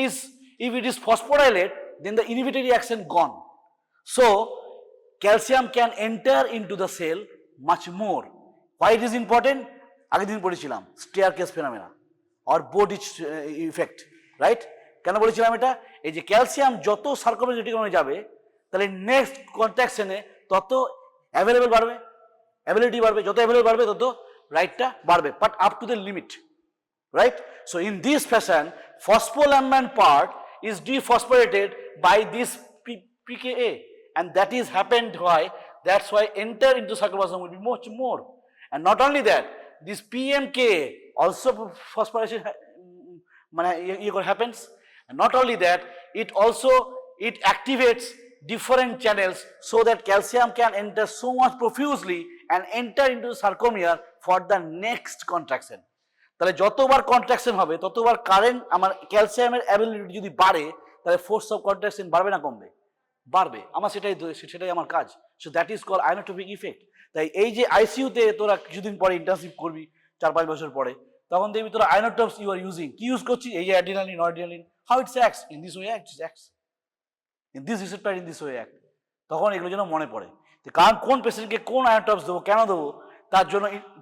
is phosphorylate, then the inhibitory action gone, so calcium can enter into the cell much more. Why it is important? আগের দিন পড়েছিলাম staircase phenomena or Bowditch effect, right. কেন বলেছিলাম এটা? এই যে calcium যত circulation যাবে, তাহলে নেক্সট কন্ট্রাকশনে তত অ্যাভেলেবল বাড়বে, অ্যাবিলিটি বাড়বে, যত অ্যাভেলেবল বাড়বে তত রাইটটা বাড়বে, but up to the limit, right? So in this fashion, phospholamban part is dephosphorated by this PKA, and that is happened why, that's why enter into cytoplasm will be much more. And not only that, this PMK also phosphorylation happens, and not only that, it activates different channels so that calcium can enter so much profusely and enter into the sarcomere for the next contraction. তাহলে যতবার contraction হবে ততবার current আমার ক্যালসিয়ামের ability যদি বাড়ে, তাহলে force of contraction বাড়বে না কমবে? বাড়বে। আমার সেটাই আমার কাজ। So that is called ionotropic effect. তাই এই যে আইসিইউতে তোরা কিছুদিন পরে ইন্টার্নশিপ করবি, 4-5 বছর পরে, তখন দেখবি তোরা আয়োনোট্রপস ইউ আর ইউজিং, কি ইউজ করছিস? এই যে adrenaline, নরঅ্যাড্রিনালিন, how it's acts in this way, acts in this receptor, in this way act. তখন এগুলো যেন মনে পড়ে, কারণ কোন পেশেন্টকে কোন আয়োনোট্রপস দেবো, কেন দেবো,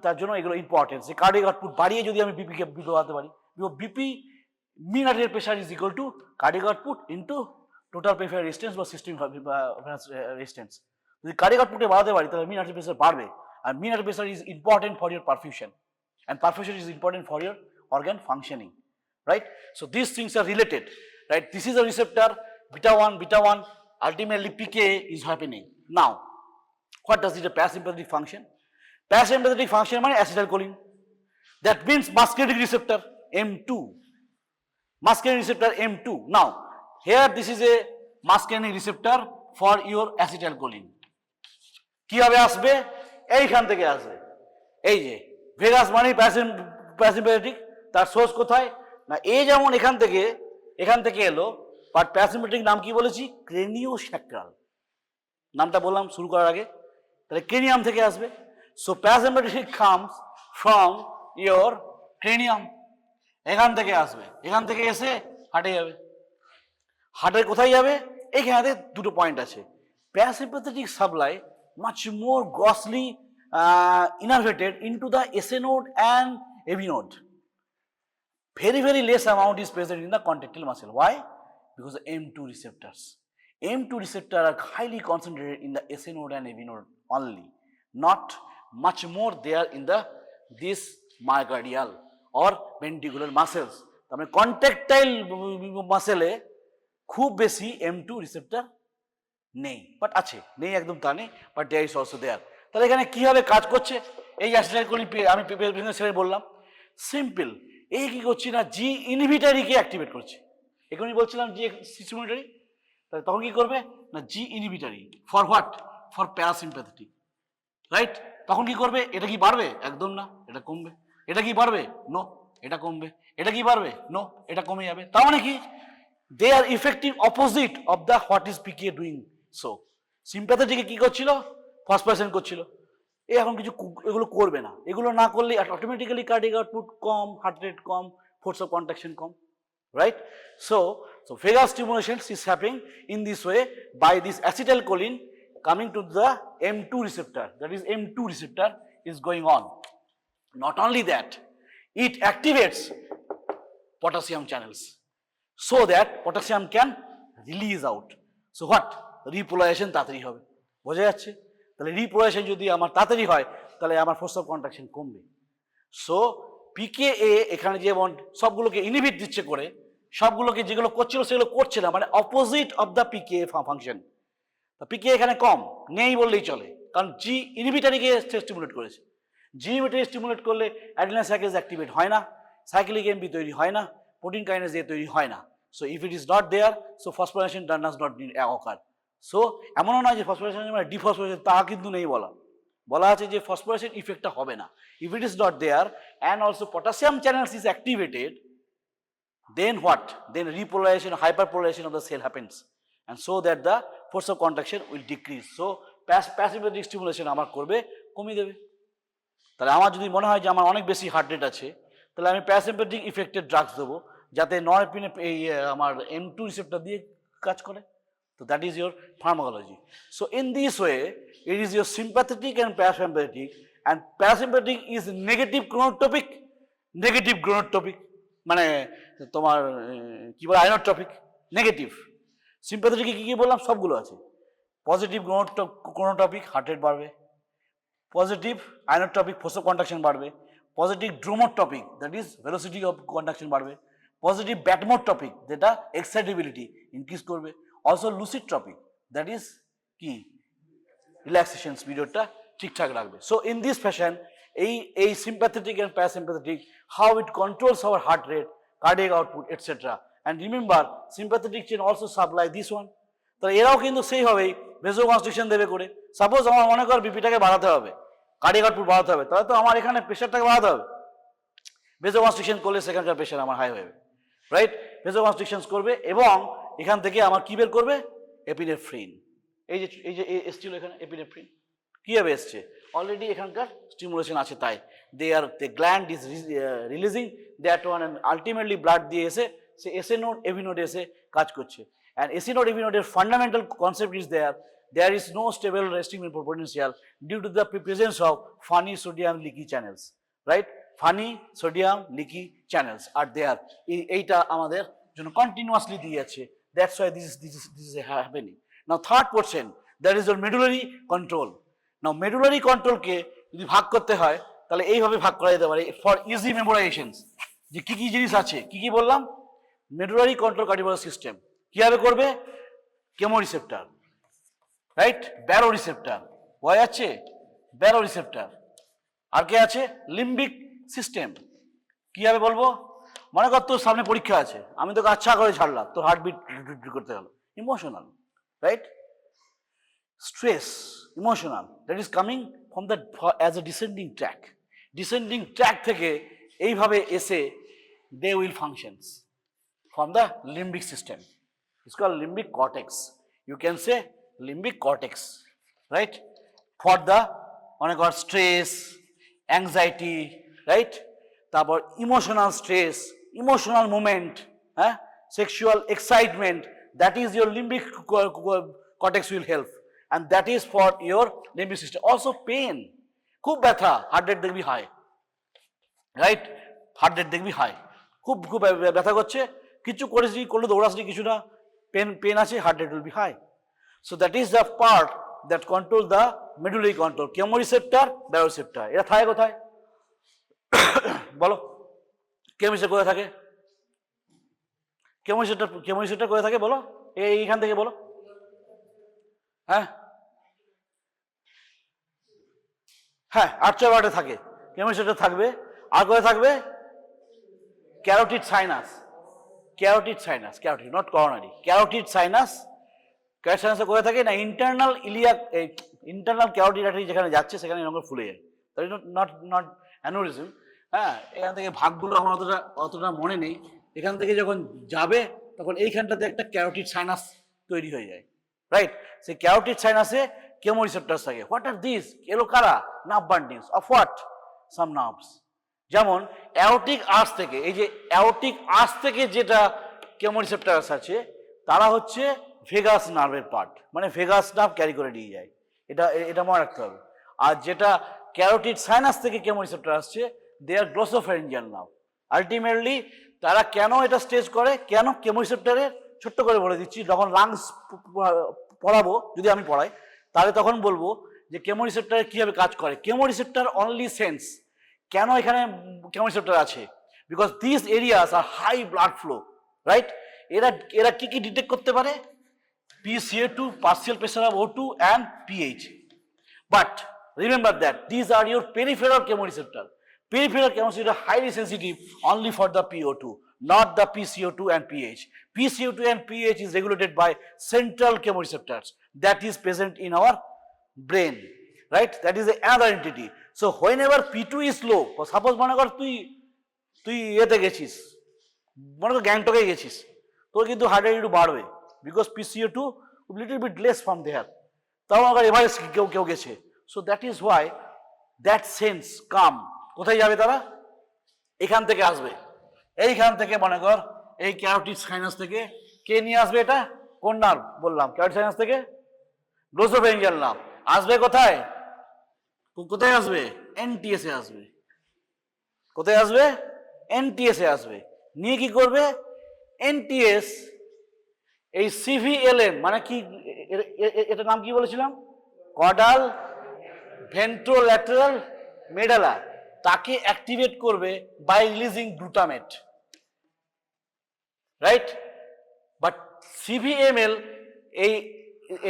তার জন্য এগুলো ইম্পর্টেন্ট। যে কার্ডিয়াক আউটপুট বাড়িয়ে যদি আমি বিপিকে বাড়াতে পারি, BP mean arterial pressure is equal to cardiac output into total peripheral resistance বা সিস্টেম রেজিস্ট্যান্স। যদি কার্ডিয়াক আউটপুটে বাড়াতে পারি তাহলে মিন আর্টারিয়াল প্রেশার বাড়বে, আর mean arterial pressure is important for your perfusion, and perfusion is important for your organ functioning, right? So these things are related, right? This is a receptor beta 1, ultimately PKA is happening. Now what does it a parasympathetic function? Parasympathetic function মানে acetylcholine, that means muscarinic receptor M2, muscarinic receptor M2. Now here this is a muscarinic receptor for your acetylcholine. কিভাবে আসবে? এইখান থেকে আসবে, এই যে Vegas মানে parasympathetic, তার সোর্স কোথায়? না এই যেমন এখান থেকে এলো, বাট প্যারাসিম্প্যাথেটিক নাম কি বলেছি? ক্রেনিওস্যাক্রাল, নামটা বললাম শুরু করার আগে। তাহলে ক্রেনিয়াম থেকে আসবে। So parasympathetic comes from your cranium, এখান থেকে আসবে, এখান থেকে এসে হার্টে যাবে। হার্টের কোথায় যাবে? এইখানে দুটো পয়েন্ট আছে। Parasympathetic supply much more grossly innervated into the SA node and AV node. Very less amount is present in the contractile muscle. Why? Because the M2 receptors. M2 receptors are highly concentrated in the SA node and AV node only, not much more there in this myocardial or ventricular muscles. তার মানে contractile muscle খুব বেশি M2 receptor নেই, but আছে, নেই একদম তা নেই, but there is also there. তাহলে এখানে কিভাবে কাজ করছে এই অ্যাসিটাইলকোলিন আমি বললাম সিম্পল। এই কি করছি না, জি ইনহিবিটরিকে অ্যাক্টিভেট করছি। এখনই বলছিলাম জি স্টিমুলেটরি, তাহলে তখন কি করবে না G inhibitory for what, for parasympathetic, right? তখন কি করবে, এটা কি বাড়বে? একদম না, এটা কমবে। এটা কি বাড়বে? নো, এটা কমবে। এটা কি বাড়বে? নো, এটা কমে যাবে। তার মানে কি, they are effective opposite of the what is PK doing. So সিম্প্যাথেটিকে কি করছিল, ফসফোরাইলেশন করছিল। এখন কিছু এগুলো করবে না, এগুলো না করলে automatically cardiac output com, heart rate com, force of contraction com, right? So vagal stimulation is happening in this way by this acetylcholine coming to the M2 receptor, that is M2 receptor is going on. Not only that, it activates potassium channels so that potassium can release out. So what? Repolarization তাড়াতাড়ি হবে, বোঝা যাচ্ছে? তাহলে repolarisation যদি আমার তাড়াতাড়ি হয় তাহলে আমার ফোর্স অফ কন্ট্রাকশন কমবে। সো পিকেএ এখানে যেমন সবগুলোকে ইনহিবিট দিচ্ছে করে, সবগুলোকে যেগুলো করছিল সেগুলো করছে না, মানে opposite of the PK function. PK এখানে কম নেই বললেই চলে, কারণ জি ইনহিবিটরিকে স্টিমুলেট করেছে। জি ইনহিবিটরি স্টিমুলেট করলে অ্যাড্রিনাল সাইকেলস অ্যাক্টিভেট হয় না, সাইক্লিক এমপি তৈরি হয় না, প্রোটিন কাইনেজ দিয়ে তৈরি হয় না। So if it is not there, so phosphorylation does not occur. So এমনও নয় যে ফসফোরাইলেশন মানে ডিফসফোরাইলেশন, তা কিন্তু নেই বলা। বলা আছে যে ফসফোরাইলেশন ইফেক্টটা হবে না। If it is not there and also potassium channels is activated, then what? Then repolarization, hyperpolarization of the cell happens, and so that the force of contraction will decrease. So parasympathetic stimulation আমার করবে, কমিয়ে দেবে। তাহলে আমার যদি মনে হয় যে আমার অনেক বেশি হার্ট রেট আছে, তাহলে আমি প্যারাসিম্প্যাথেটিক ইফেক্টেড ড্রাগস দেবো যাতে নরএপিনে এই আমার M2 রিসেপ্টর দিয়ে কাজ করে। তো that is your pharmacology. So in this way it is your sympathetic and parasympathetic, and parasympathetic is negative chronotropic. Negative chronotropic মানে তোমার কি বলে আইনোট্রপিক, নেগেটিভ। সিম্প্যাথেটিকে কি কি বললাম, সবগুলো আছে। পজিটিভ ক্রোনোটপিক, হার্ট রেট বাড়বে। Positive inotropic, force of contraction বাড়বে। Positive dromotropic, that is velocity of contraction বাড়বে। পজিটিভ ব্যাটমোটপিক, যেটা এক্সাইটেবিলিটি ইনক্রিজ করবে। Also lusitropic, that is কি রিল্যাক্সেশন পিরিয়ডটা ঠিকঠাক রাখবে। সো ইন দিস ফ্যাশন এই sympathetic and parasympathetic, how it controls our heart rate, cardiac output, etc. And remember, sympathetic chain also supply this one. তো এরাও কিন্তু সেইভাবেই ভেসোকনস্ট্রিকশন দেবে করে। সাপোজ আমার মনে কর বিপিটাকে বাড়াতে হবে, কার্ডিয়াক আউটপুট বাড়াতে হবে, তাহলে তো আমার এখানে প্রেশারটাকে বাড়াতে হবে। ভেসোকনস্ট্রিকশন করলে সেখানকার প্রেশার আমার হাই হবে, রাইট? ভেসোকনস্ট্রিকশন করবে এবং এখান থেকে আমার কি বের করবে, এপিনেফ্রিন। এই যে এসছিল এখানে এপিনেফ্রিন, কিভাবে এসছে, অলরেডি এখানকার স্টিমুলেশন আছে, তাই the gland is releasing that one, and ultimately blood দিয়ে এসে সে এসএ নোড এভি নোড এসে কাজ করছে। and এসি নোড এভি নোডের fundamental concept is there is no stable resting potential due to the presence of funny sodium leaky channels, right? funny sodium leaky channels are there, এইটা আমাদের জন্য continuously দিয়ে আছে। that's why this is happening. now third portion, that is your medullary control. now medullary control কে যদি ভাগ করতে হয় তাহলে এইভাবে ভাগ করা যেতে পারে ফর ইজি মেমোরাইজেশনস। যে কি কি জিনিস আছে, কি কি বললাম, মেডুলারি কন্ট্রোল কার্ডিওভাস্কুলার সিস্টেম কিভাবে করবে, chemo receptor, right? Barrow receptor, বোঝা যাচ্ছে? Barrow receptor. আর কে আছে, লিম্বিক সিস্টেম। কিভাবে বলবো, মনে কর তোর সামনে পরীক্ষা আছে, আমি তোকে আচ্ছা করে ছাড়লাম, তোর হার্টবিট করতে গেল, emotional, right? stress, emotional, that is coming from the as a descending track. descending track থেকে এইভাবে এসে they will functions from the limbic system. It's called limbic cortex. You can say limbic cortex, right? for the অনেক stress, anxiety, right? তারপর emotional stress, emotional moment, sexual excitement, that is your limbic cortex will help. And that is for your limbic system. Also pain, খুব ব্যথা, heart rate দেখবি high, right? Heart rate দেখবি high, খুব খুব ব্যথা করছে, কিছু করেছি, করলে দৌড়াসনি, কিছু না, পেন আছে, heart rate will be high. So that is the part that control the medullary control, chemoreceptor, baroreceptor. এরা থাকে কোথায় বলো, কেমোরিসেপ্টর কোথায় থাকে, কেমোরিসেপ্টর কোথায় থাকে বলো, এইখান থেকে বলো, হ্যাঁ হ্যাঁ, আর্চার আউটে থাকে, কেমোরিসেপ্টর থাকবে। আর কোথায় থাকবে? Carotid sinus, carotid sinus, carotid not coronary, carotid sinus. Carotid sinus কোথায় থাকে না, ইন্টারনাল ইলিয়াক, এই ইন্টারনাল ক্যারোটিড আর্টারি যেখানে যাচ্ছে সেখানে এরকম ফুলে যায়, তাই নট নট অ্যানোরিজম। হ্যাঁ, এখান থেকে ভাগগুলো আমার অতটা মনে নেই। এখান থেকে যখন যাবে তখন এইখানটাতে একটা ক্যারোটিড সাইনাস তৈরি হয়ে যায়, রাইট? সেই ক্যারোটিড সাইনাসে কেমোরিসেপ্টরস থাকে। What are this? এলো কারা? Nerve bundles of what? Some nerves. যেমন অ্যাওটিক আর্চ থেকে, এই যে অ্যাওটিক আর্চ থেকে যেটা কেমোরিসেপ্টরস আছে তারা হচ্ছে ভেগাস নার্ভের পার্ট, মানে ভেগাস নার্ভ ক্যারি করে নিয়ে যায়, এটা মনে রাখতে হবে। আর যেটা ক্যারোটিড সাইনাস থেকে কেমোরিসেপ্টর আসছে, দে আর গ্লোসোফ্যারিঞ্জিয়াল নার্ভ। আলটিমেটলি তারা কেন এটা স্টেজ করে, কেন কেমোরিসেপ্টরের, ছোট্ট করে বলে দিচ্ছি, যখন লাংস পড়াবো, যদি আমি পড়াই তাহলে তখন বলবো যে কেমোরিসেপ্টরে কিভাবে কাজ করে। কেমোরিসেপ্টর অনলি সেন্স, কেন এখানে কেমোরিসেপ্টর আছে? Because this areas are high blood flow, right? এরা কি কি ডিটেক্ট করতে পারে? PCO2, partial pressure of O2 and pH. But remember that these are your peripheral chemoreceptor. Peripheral chemoreceptor are highly sensitive only for the PO2, not the PCO2 and pH. PCO2 and pH is regulated by central chemoreceptors that is present in our brain, right? That is another entity. So whenever P2 is low, suppose মনে কর তুই এতে গেছিস, মনে কর গ্যাংটকে গেছিস, তোর কিন্তু হার্ট রেট একটু বাড়বে, because PCO2 little bit less from there. তাও আবার এভারেস্ট কেউ গেছে। So that is why that sense come, কোথায় যাবে তারা? এখান থেকে আসবে, এইখান থেকে মনে কর এই ক্যারোটিড সাইনাস থেকে কে নিয়ে আসবে? এটা কোন নার্ভ বললাম? ক্যারোটিড সাইনাস থেকে গ্লোসোফ্যারিঞ্জিয়াল নার্ভ আসবে। কোথায় কোথায় আসবে? NTS এ আসবে। কোথায় আসবে? NTS এ আসবে। নিয়ে কি করবে? NTS এই CVLN মানে কি, এটার নাম কি বলেছিলাম? কডাল ভেন্ট্রোল্যাটারাল মেডালা, তাকে অ্যাক্টিভেট করবে by releasing glutamate, right? But CVML এই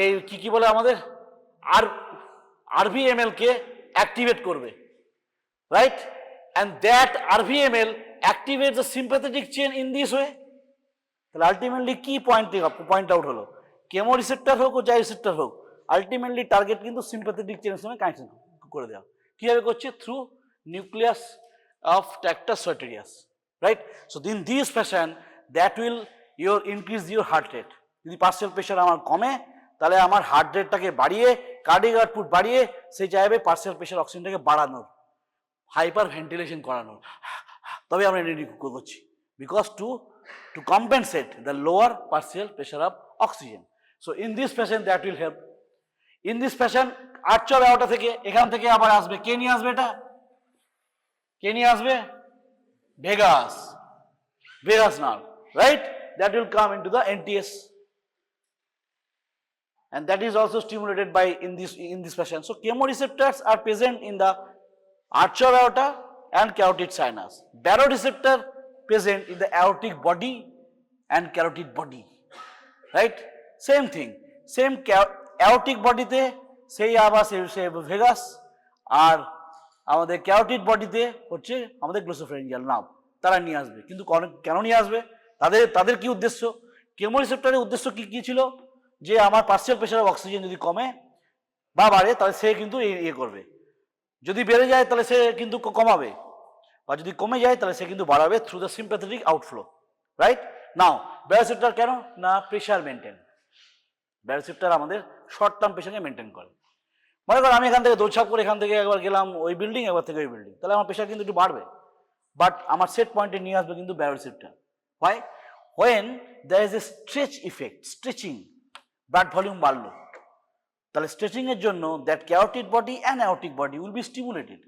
এই কি বলে আমাদের RVML কে অ্যাক্টিভেট করবে, right? And that RVML activates the sympathetic chain in this way. তাহলে আলটিমেটলি কি পয়েন্ট আউট হলো? কেমোরিসেপ্টর হোক ও যাই রিসেপ্টর হোক, আলটিমেটলি টার্গেট কিন্তু সিম্প্যাথেটিক চেনের সঙ্গে কানেকশন করে দেওয়া। কিভাবে করছে? Through nucleus of tractus sartorius, right? So in this fashion that will increase your heart rate. যদি পার্সিয়াল প্রেশার আমার কমে, তাহলে আমার হার্ট রেটটাকে বাড়িয়ে, কার্ডিয়াক আউটপুট বাড়িয়ে, সেই চাইবে পার্সিয়াল প্রেশার অক্সিজেনটাকে বাড়ানোর, হাইপার ভেন্টিলেশন করানোর। তবে আমরা রেডি করছি, because to compensate the lower partial pressure of oxygen. So in this fashion that will help. In this fashion আর্চার আউটা থেকে এখান থেকে আবার আসবে, কে নিয়ে আসবে? এটা কে নিয়ে আসবে? Vagus nerve, right? That will come into the NTS, and that is also stimulated by in this fashion. So chemoreceptors are present in the archer aorta and carotid sinus. Baroreceptor present in the aortic body and carotid body, right? Same thing, same aortic body te সেই আবার সেই Vegas, আর আমাদের carotid বডিতে হচ্ছে আমাদের glossopharyngeal nerve, তারা নিয়ে আসবে। কিন্তু কেন নিয়ে আসবে? তাদের কি উদ্দেশ্য? কেমোরিসেপ্টরের উদ্দেশ্য কি ছিল? যে আমার পার্সিয়াল প্রেশার অফ অক্সিজেন যদি কমে বা বাড়ে, তাহলে সে কিন্তু ইয়ে করবে। যদি বেড়ে যায় তাহলে সে কিন্তু কমাবে, বা যদি কমে যায় তাহলে সে কিন্তু বাড়াবে through the sympathetic outflow, right? Now baroreceptor কেন না? Pressure maintain. ব্যারোসেপ্টর আমাদের শর্ট টার্ম প্রেশারকে মেনটেন করে। মনে করো আমি এখান থেকে দৌড়ছাপ করে এখান থেকে একবার গেলাম ওই বিল্ডিং, একবার থেকে ওই বিল্ডিং, তাহলে আমার প্রেশার কিন্তু একটু বাড়বে, বাট আমার সেট পয়েন্টে নিয়ে আসবে কিন্তু baroreceptor. Why? When there is a stretch effect, stretching, blood volume বাড়লো, তাহলে স্ট্রেচিং এর জন্য that carotid body and aortic body will be stimulated,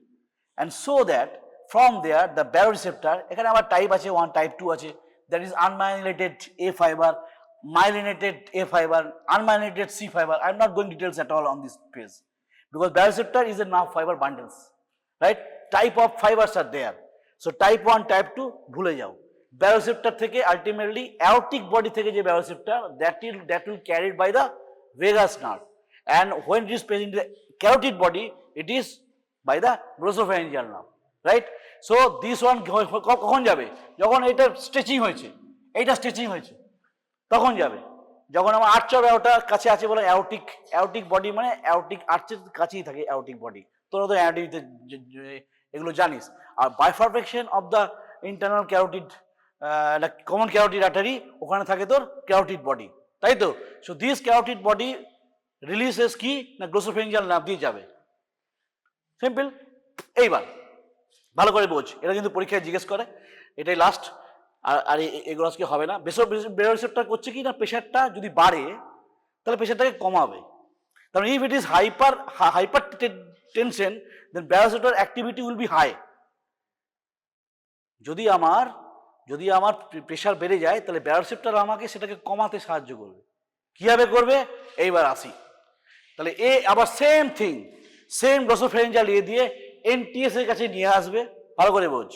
and so that from there the baroreceptor, এখানে আবার টাইপ আছে 1, টাইপ 2 আছে, that is unmyelinated A fiber, myelinated A fiber, unmyelinated C fiber. I am not going details at all on this page, because baroreceptor is a nerve fiber bundles, right? Type of fibers are there. So type 1, type 2 ভুলে যাও। baroreceptor থেকে ultimately aortic body থেকে যে baroreceptor, that will carried by the vagus nerve, and when it is present in the carotid body, it is by the glossopharyngeal nerve, right? So this one কখন যাবে? যখন এটা stretching হয়েছে, এইটা stretching হয়েছে, তখন যাবে। যখন আমার আর্চ অফ অ্যাওর্টা কাছে আছে বলে অ্যাওর্টিক বডি মানে অ্যাওর্টিক আর্চের কাছেই থাকে অ্যাওর্টিক বডি, তোরা তো অ্যাওর্টিতে এগুলো জানিস। আর bifurcation of the internal carotid, common carotid artery, ওখানে থাকে তোর ক্যারোটিড বডি, তাই তো? So this carotid body releases কি না গ্লোসোফেরিঞ্জিয়াল নার্ভ দিয়ে যাবে। সিম্পল। এইবার ভালো করে বোঝ, এটা কিন্তু পরীক্ষায় জিজ্ঞেস করে, এটাই লাস্ট। আর এগুলো আজকে হবে না। বেরোরিসেপ্টর করছে কি না, প্রেশারটা যদি বাড়ে তাহলে প্রেশারটাকে কমাবে। তার মানে if it is hypertension then baroreceptor activity will be high. যদি আমার প্রেশার বেড়ে যায় তাহলে ব্যারোরিসেপ্টর আমাকে সেটাকে কমাতে সাহায্য করবে। কিভাবে করবে এইবার আসি। তাহলে আবার সেম থিং, সেম গ্লোসোফেরিঞ্জিয়াল দিয়ে এনটিএস এর কাছে নিয়ে আসবে। ভালো করে বোঝ,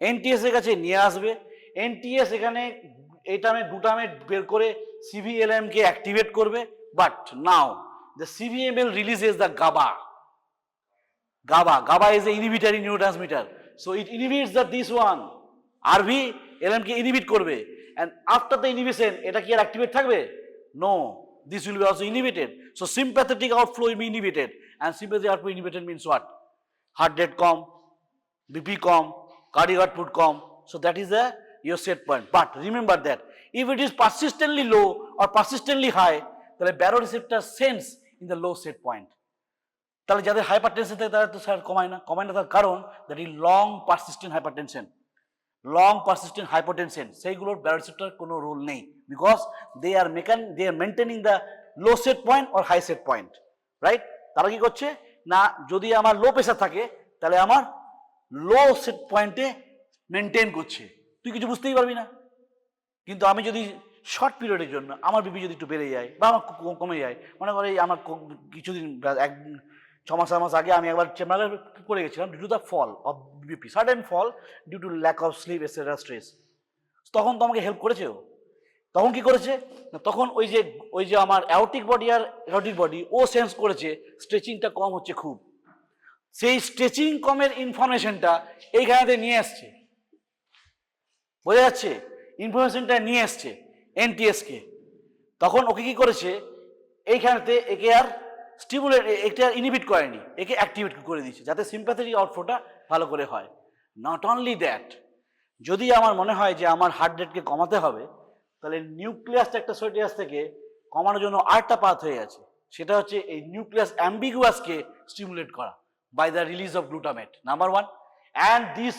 এনটিএস এর কাছে নিয়ে আসবে। এনটিএস এখানে গ্লুটামেট বের করে সিভিএলএম কে অ্যাক্টিভেট করবে। But now the CVML releases the GABA is a inhibitory neurotransmitter, so it inhibits this one RV-LM K inhibit করবে। and after the inhibition এটা কি আর অ্যাক্টিভেট থাকবে? no, this will be also inhibited, so sympathetic outflow will be inhibited, and sympathetic outflow inhibited means what? heart rate com, BP com, cardiac output com, so that is your set point. But remember that if it is persistently low or persistently high, তাহলে baroreceptor sense in the low set point। তাহলে যাদের hypertension থাকে তারা তো sir কমায় না তার কারণ that is long persistent hypertension, সেইগুলোর ব্যারোরিসেপ্টর কোনো রোল নেই, because they are maintaining the low set point or high set point, right? তারা কি করছে না, যদি আমার লো প্রেশার থাকে তাহলে আমার লো সেট পয়েন্টে মেনটেন করছে, তুই কিছু বুঝতেই পারবি না। কিন্তু আমি যদি শর্ট পিরিয়ডের জন্য আমার বিপি যদি একটু বেড়ে যায় বা আমার কমে যায়, মনে করে আমার কিছুদিন 6 মাস আগে আমি একবার চেম্বারে পড়ে গেছিলাম due to the fall of BP, sudden fall due to lack of sleep etcetera stress. তখন তো আমাকে হেল্প করেছে ও। তখন কি করেছে, তখন ওই যে আমার অ্যাওর্টিক বডি আর অ্যাওর্টিক বডি ও সেন্স করেছে স্ট্রেচিংটা কম হচ্ছে খুব, সেই স্ট্রেচিং কমের ইনফরমেশনটা এইখানেতে নিয়ে আসছে, বোঝা যাচ্ছে? ইনফরমেশনটা নিয়ে আসছে এনটিএসকে। তখন ওকে কি করেছে, এইখানেতে একে আর স্টিমুলেট, এটা ইনহিবিট করেনি, একে অ্যাক্টিভেট করে দিয়েছে যাতে সিম্প্যাথেটিক আউটফ্লোটা ভালো করে হয়। নট অনলি দ্যাট, যদি আমার মনে হয় যে আমার হার্ট রেটকে কমাতে হবে, তাহলে নিউক্লিয়াস টেক্টোসোরিয়াস থেকে কমানোর জন্য আরেকটা পাথ হয়ে আছে, সেটা হচ্ছে এই নিউক্লিয়াস অ্যাম্বিগুয়াসকে স্টিমুলেট করা by the release of glutamate, number 1। And this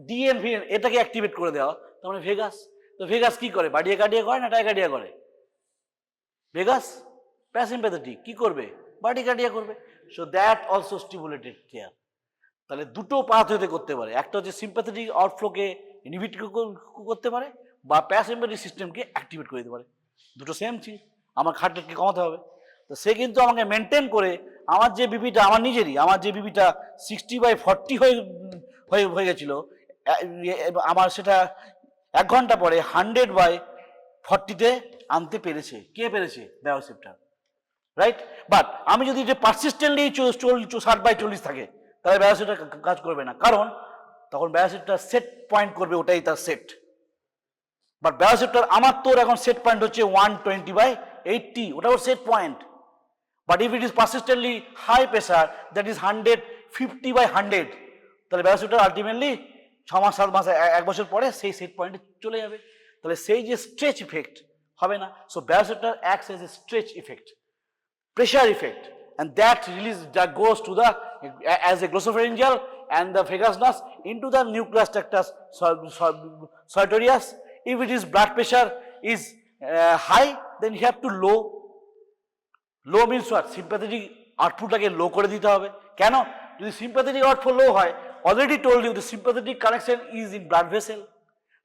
DNVN এটাকে অ্যাক্টিভেট করে দেওয়া, তার মানে ভেগাস। তো ভেগাস কি করে, বার্ডিয়াকার্ডিয়া করে না টাইকার্ডিয়া করে? ভেগাস প্যারাসিম্প্যাথেটিক, কি করবে? বার্ডিকার্ডিয়া করবে। So that also stimulated care. তাহলে দুটো পাথ হতে করতে পারে, একটা হচ্ছে সিম্প্যাথেটিক আউটফ্লোকে ইনহিবিট করতে পারে বা প্যারাসিম্প্যাথেটিক সিস্টেমকে অ্যাক্টিভেট করে দিতে পারে, দুটো সেম থিং। আমার হার্ট রেটকে কমাতে হবে, তো সে কিন্তু আমাকে মেনটেন করে আমার যে বিপিটা, আমার যে বিপিটা 60/40 হয়ে গেছিল, আমার সেটা 1 ঘন্টা পরে 100/40-তে আনতে পেরেছে। কে পেরেছে? Baroreceptor, right? বাট আমি যদি এটা পারসিস্টেন্টলি 60/40 থাকে তাহলে ব্যারোরিসেপ্টর কাজ করবে না, কারণ তখন ব্যারোরিসেপ্টর সেট পয়েন্ট করবে, ওটাই তার সেট। বাট ব্যারোরিসেপ্টর আমার তোর এখন সেট পয়েন্ট হচ্ছে 120/80, ওটা ওর set point. But if it is persistently high pressure, that is 150/100, তাহলে ব্যারোরিসেপ্টর আলটিমেটলি 6 মাস 7 মাস 1 বছর পরে সেই সেট পয়েন্টে চলে যাবে। তাহলে সেই যে স্ট্রেচ ইফেক্ট হবে না। So baroreceptor acts as a stretch effect, pressure effect, and that release that goes to the as a glossopharyngeal and the vagus nerve into the nucleus tractus sartorius. If it is blood pressure is high, then you have to low means what? Sympathetic output টাকে low করে দিতে হবে। কেন? যদি sympathetic output low হয়, already told you the sympathetic connection is in blood vessel,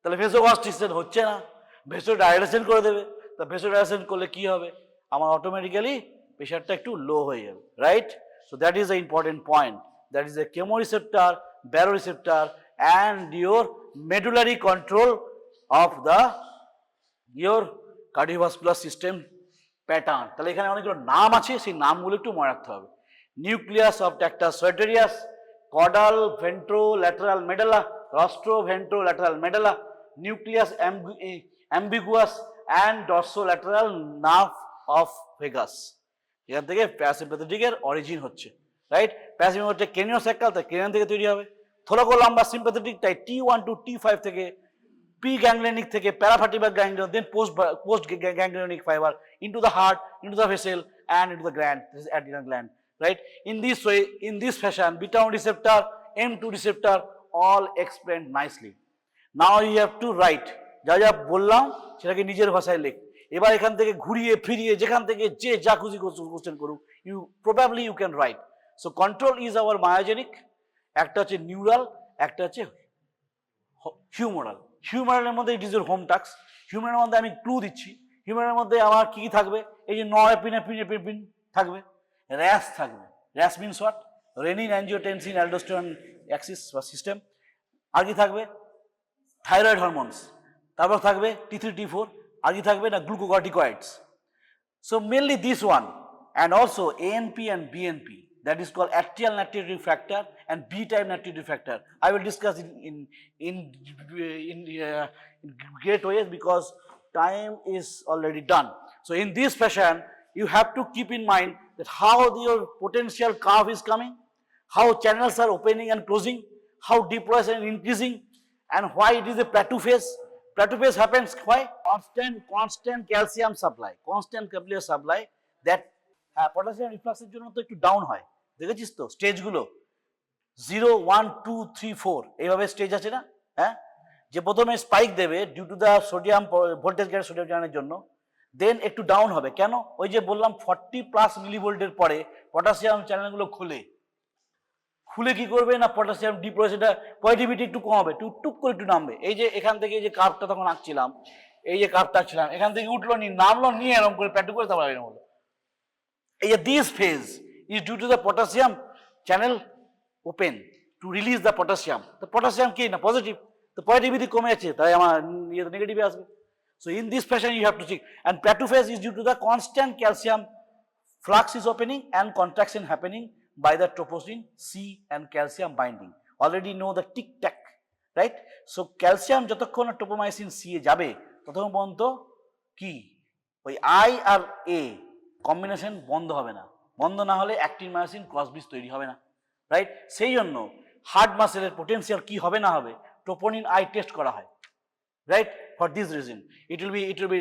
তাহলে vasoconstriction হচ্ছে না, vasodilation করে দেবে। তা vasodilation করলে কি হবে? আমার অটোমেটিক্যালি প্রেশারটা একটু লো হয়ে যাবে, right? So that is the important point, that is the chemoreceptor, baroreceptor and your medullary control of the your cardiovascular system pattern. তাহলে এখানে অনেকগুলো নাম আছে, সেই নামগুলো একটু মনে রাখতে হবে। Nucleus of tractus sartorius, caudal ventrolateral medulla, rostroventrolateral medulla, nucleus ambiguous and dorsolateral nerve of vagus. এখান থেকে প্যারাসিম্প্যাথেটিকের অরিজিন হচ্ছে, রাইট? প্যারাসিম্প্যাথেটিক হচ্ছে ক্রেনিওস্যাক্রাল, তাই ক্রেনিয়াম থেকে তৈরি হবে। থোরাকোলাম্বার সিম্প্যাথেটিক, তাই T1 to T5 থেকে, প্রি গ্যাংলিয়নিক থেকে paravertebral ganglion, then post ganglionic fibre into the heart, into the vessel and into the gland, this is adrenal gland, right? In this way, in this fashion, beta 1 receptor, M2 receptor, all explained nicely. Now you have to write, যা যা বললাম সেটাকে নিজের ভাষায় লেখ। এবার এখান থেকে ঘুরিয়ে ফিরিয়ে যেখান থেকে যে যা খুশি কোশ্চেন করুক, you probably you can write. So control is our myogenic, একটা হচ্ছে নিউরাল, একটা হচ্ছে হিউমারাল। হিউমারালের মধ্যে it is your home task. হিউমারের মধ্যে আমি ক্লু দিচ্ছি, হিউমারের মধ্যে আমার কি থাকবে, এই যে নরএপিনেফ্রিন থাকবে, র্যাশ থাকবে। Rash means what? Renin, angiotensin, aldosterone Axis বা সিস্টেম। আর কি থাকবে? Thyroid hormones. তারপর থাকবে T3 T4, আর কি থাকবে না glucocorticoids. So mainly this one, and also ANP and BNP, that is called atrial natriuretic factor and B-type natriuretic factor. I will discuss in great ways because time is already done. So in this fashion, you have to keep in mind that how your potential curve is coming, how channels are opening and closing, how deployation is increasing, and why it is a plateau phase. Plateau phase happens why? Constant calcium supply, constant capillary supply, that potassium রিফ্লাক্সের জন্য তো একটু down হয়, দেখেছিস তো স্টেজগুলো 0 1 2 3 4 এইভাবে stage আছে না? হ্যাঁ, যে প্রথমে স্পাইক দেবে due to the sodium voltage gas, sodium চ্যানেলের জন্য, দেন একটু ডাউন হবে। কেন? ওই যে বললাম 40+ মিলিভোল্টের পরে পটাশিয়াম চ্যানেলগুলো খুলে কি করবে না, পটাশিয়াম ডিপ্লয়েশনটা পজিটিভিটি একটু কম হবে, টুক করে একটু নামবে। এই যে এখান থেকে এই যে কার্ভটা তখন আঁকছিলাম, এই যে কার্ভটা আঁকছিলাম, এখান থেকে উঠলো নি, নামলো নিয়ে এরকম করে প্যাটু করে তারপর এরকম হলো। এই যে this phase is due to the potassium channel open to release the potassium. তো পটাশিয়াম কি না পজিটিভ, তো পজিটিভিটি কমে যাচ্ছে, তাই আমার ইয়ে নেগেটিভে আসবে। So in this fashion you have to check, and plateau phase is due to the constant calcium flux is opening and contraction happening by the troposin C and calcium binding. Already know the tic tac, right? So calcium যতক্ষণ tropomyosin C এ যাবে ততক্ষণ পর্যন্ত কি ওই I R A combination বন্ধ হবে না, বন্ধ না হলে অ্যাক্টিন মায়োসিন ক্রস ব্রিজ তৈরি হবে না, রাইট? সেই জন্য হার্ট মাসেলের পোটেনশিয়াল কি হবে না হবে ট্রোপোনিন I টেস্ট করা হয়, right? For this reason it will be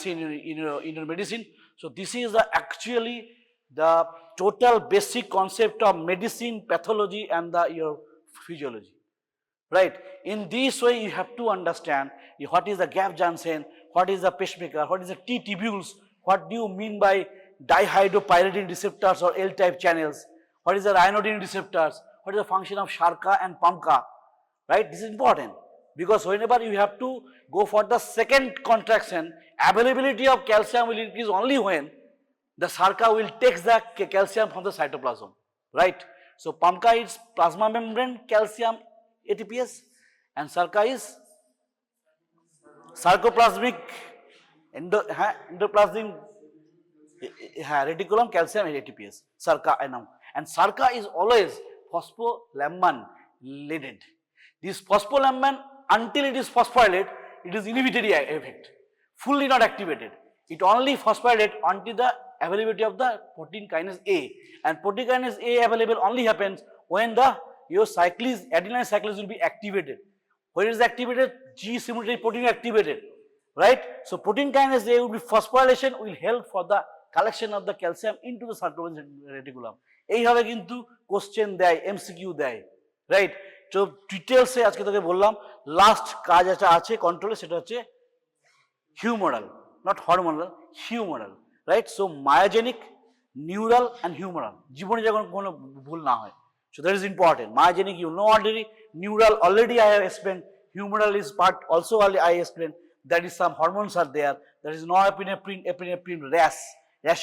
seen in your medicine. So this is actually the total basic concept of medicine, pathology and your physiology, right? In this way you have to understand what is the gap junction, what is the pacemaker, what is the T-tubules, what do you mean by dihydropyridine receptors or L-type channels, what is the ryanodine receptors, what is the function of Sharka and PAMCA, right? This is important because whenever you have to go for the second contraction, availability of calcium will increase only when the Sharka will take the calcium from the cytoplasm, right? So PAMCA is plasma membrane calcium ATPase and Sharka is sarcoplasmic endoplasmic reticulum calcium ATPase, Sharka and Sharka is always phospholamban laden. This phospholamban, until it is phosphorylate, it is inhibitory effect, fully not activated. It only phosphorylate until the availability of the protein kinase A, and protein kinase A available only happens when your cyclase, adenine cyclase will be activated. When it is activated, G stimulatory protein activated, right? So protein kinase A will be phosphorylation, will help for the collection of the calcium into the sarcoplasmic reticulum. এইভাবে কিন্তু question দেয়, MCQ দেয়, right? তো ডিটেলসে আজকে তোকে বললাম last কাজ আছে কন্ট্রোলে, সেটা হচ্ছে humeral, not hormonal, humeral, right? So myogenic, neural and humeral, জীবনে যখন কোনো ভুল না হয়। So that is important. Myogenic you know already, neural already I have explained, humoral is part also I explained, that is some hormones are there, there is norepinephrine, epinephrine, rash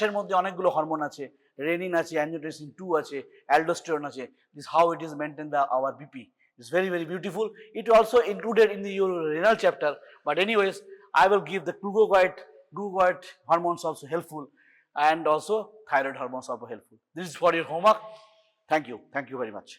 এর মধ্যে অনেকগুলো hormone আছে, renin আছে, angiotensin 2 আছে, aldosterone আছে, this how it is maintained our BP. It's very beautiful. It also included in the your renal chapter, but anyways I will give the glucagon hormones also helpful, and also thyroid hormones also helpful. This is for your homework. Thank you very much.